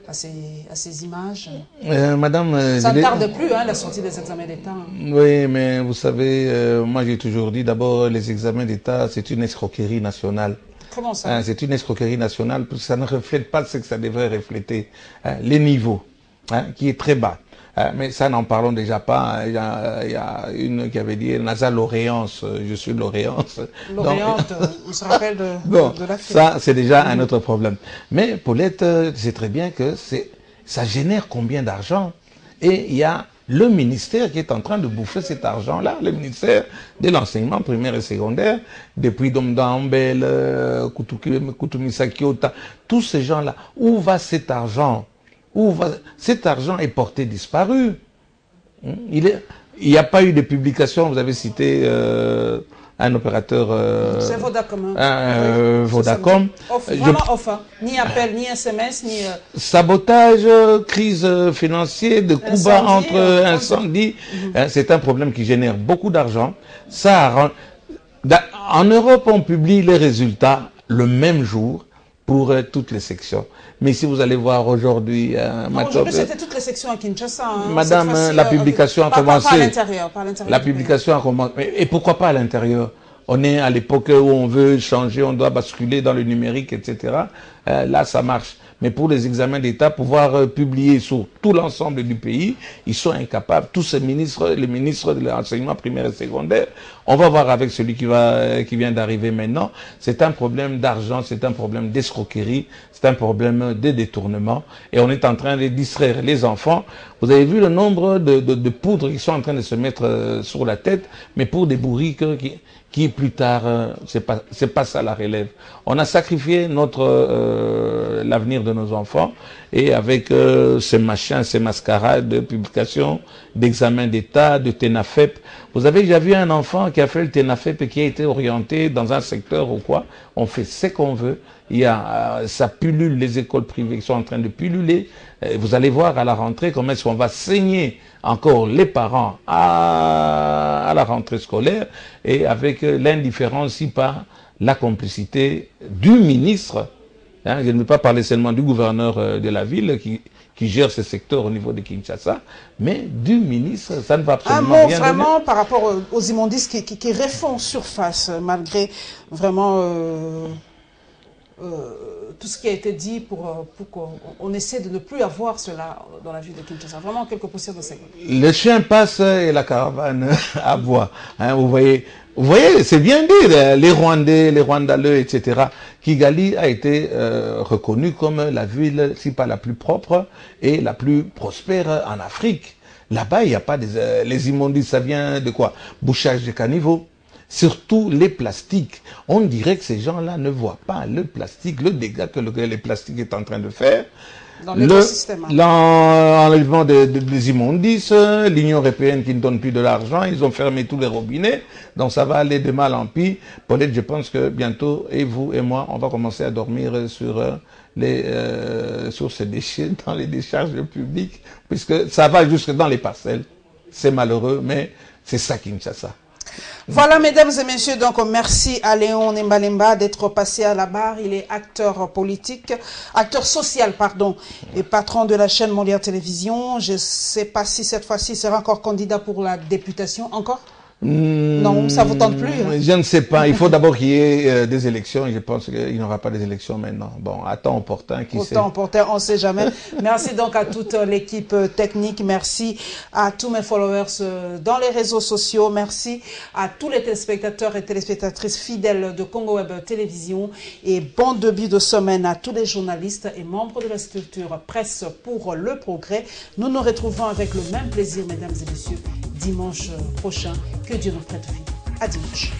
à ces images? Madame, ça ne tarde plus, hein, la sortie des examens d'État. Oui, mais vous savez, moi j'ai toujours dit, d'abord, les examens d'État, c'est une escroquerie nationale. Comment ça? C'est une escroquerie nationale, parce que ça ne reflète pas ce que ça devrait refléter. Les niveaux, qui est très bas. Mais ça, n'en parlons déjà pas. Il y a une qui avait dit Nasa Lorient, je suis Lorient. Lorient, on se rappelle de la fille. Ça, c'est déjà un autre problème. Mais Paulette, c'est très bien que ça génère combien d'argent. Et il y a le ministère qui est en train de bouffer cet argent-là, le ministère de l'enseignement primaire et secondaire, depuis Domdambel, Koutoumisa Kiota, tous ces gens-là. Où va cet argent? Cet argent est porté disparu. Il n'y a pas eu de publication. Vous avez cité un opérateur. C'est Vodacom. Vodacom. Vraiment off. Ni appel, ni SMS, ni. Sabotage, crise financière, de coups bas entre incendies. C'est un problème qui génère beaucoup d'argent. En Europe, on publie les résultats le même jour pour toutes les sections. Mais si vous allez voir aujourd'hui... aujourd'hui, c'était toutes les sections à Kinshasa. Hein. Madame, la publication a commencé. Pas à l'intérieur. La publication a commencé. Et pourquoi pas à l'intérieur? On est à l'époque où on veut changer, on doit basculer dans le numérique, etc. Là, ça marche. Mais pour les examens d'État, pouvoir publier sur tout l'ensemble du pays, ils sont incapables. Tous ces ministres, les ministres de l'enseignement primaire et secondaire, on va voir avec celui qui vient d'arriver maintenant. C'est un problème d'argent, c'est un problème d'escroquerie, c'est un problème de détournement. Et on est en train de distraire les enfants. Vous avez vu le nombre de poudres qui sont en train de se mettre sur la tête, mais pour des bourriques qui plus tard, c'est pas ça la relève. On a sacrifié l'avenir de nos enfants et avec ces machins, ces mascarades de publication, d'examens d'État, de TENAFEP. Vous avez déjà vu un enfant qui a fait le TENAFEP et qui a été orienté dans un secteur ou quoi? On fait ce qu'on veut. Il y a, ça pullule, les écoles privées qui sont en train de pulluler. Vous allez voir à la rentrée comment est-ce qu'on va saigner encore les parents à la rentrée scolaire et avec l'indifférence si par la complicité du ministre. Je ne veux pas parler seulement du gouverneur de la ville qui gère ce secteur au niveau de Kinshasa, mais du ministre, ça ne va absolument rien vraiment donner. Par rapport aux immondices qui refont surface malgré vraiment tout ce qui a été dit pour qu'on essaie de ne plus avoir cela dans la ville de Kinshasa. Vraiment quelques poussières de secondes. Le chien passe et la caravane aboie. Vous voyez, c'est bien dit, les Rwandais, les Rwandaleux, etc. Kigali a été reconnue comme la ville, si pas la plus propre et la plus prospère en Afrique. Là-bas, il n'y a pas les immondices, ça vient de quoi? Bouchage de caniveaux. Surtout les plastiques. On dirait que ces gens-là ne voient pas le plastique, le dégât que le plastique est en train de faire. L'enlèvement des immondices, l'Union européenne qui ne donne plus de l'argent, ils ont fermé tous les robinets, donc ça va aller de mal en pis. Peut-être, je pense que bientôt, et vous et moi, on va commencer à dormir sur ces déchets, dans les décharges publiques, puisque ça va jusque dans les parcelles. C'est malheureux, mais c'est ça Kinshasa. Voilà, mesdames et messieurs, donc merci à Léon Nembalemba d'être passé à la barre. Il est acteur politique, acteur social, pardon, et patron de la chaîne Mondiale Télévision. Je ne sais pas si cette fois-ci il sera encore candidat pour la députation. Encore? Non, ça ne vous tente plus, hein? Je ne sais pas. Il faut d'abord qu'il y ait des élections. Et je pense qu'il n'y aura pas des élections maintenant. Bon, à temps opportun, qui sait? Au temps opportun, on ne sait jamais. Merci donc à toute l'équipe technique. Merci à tous mes followers dans les réseaux sociaux. Merci à tous les téléspectateurs et téléspectatrices fidèles de Congo Web Télévision. Et bon début de semaine à tous les journalistes et membres de la structure Presse pour le Progrès. Nous nous retrouvons avec le même plaisir, mesdames et messieurs, dimanche prochain. Que Dieu nous prête vie. À dimanche.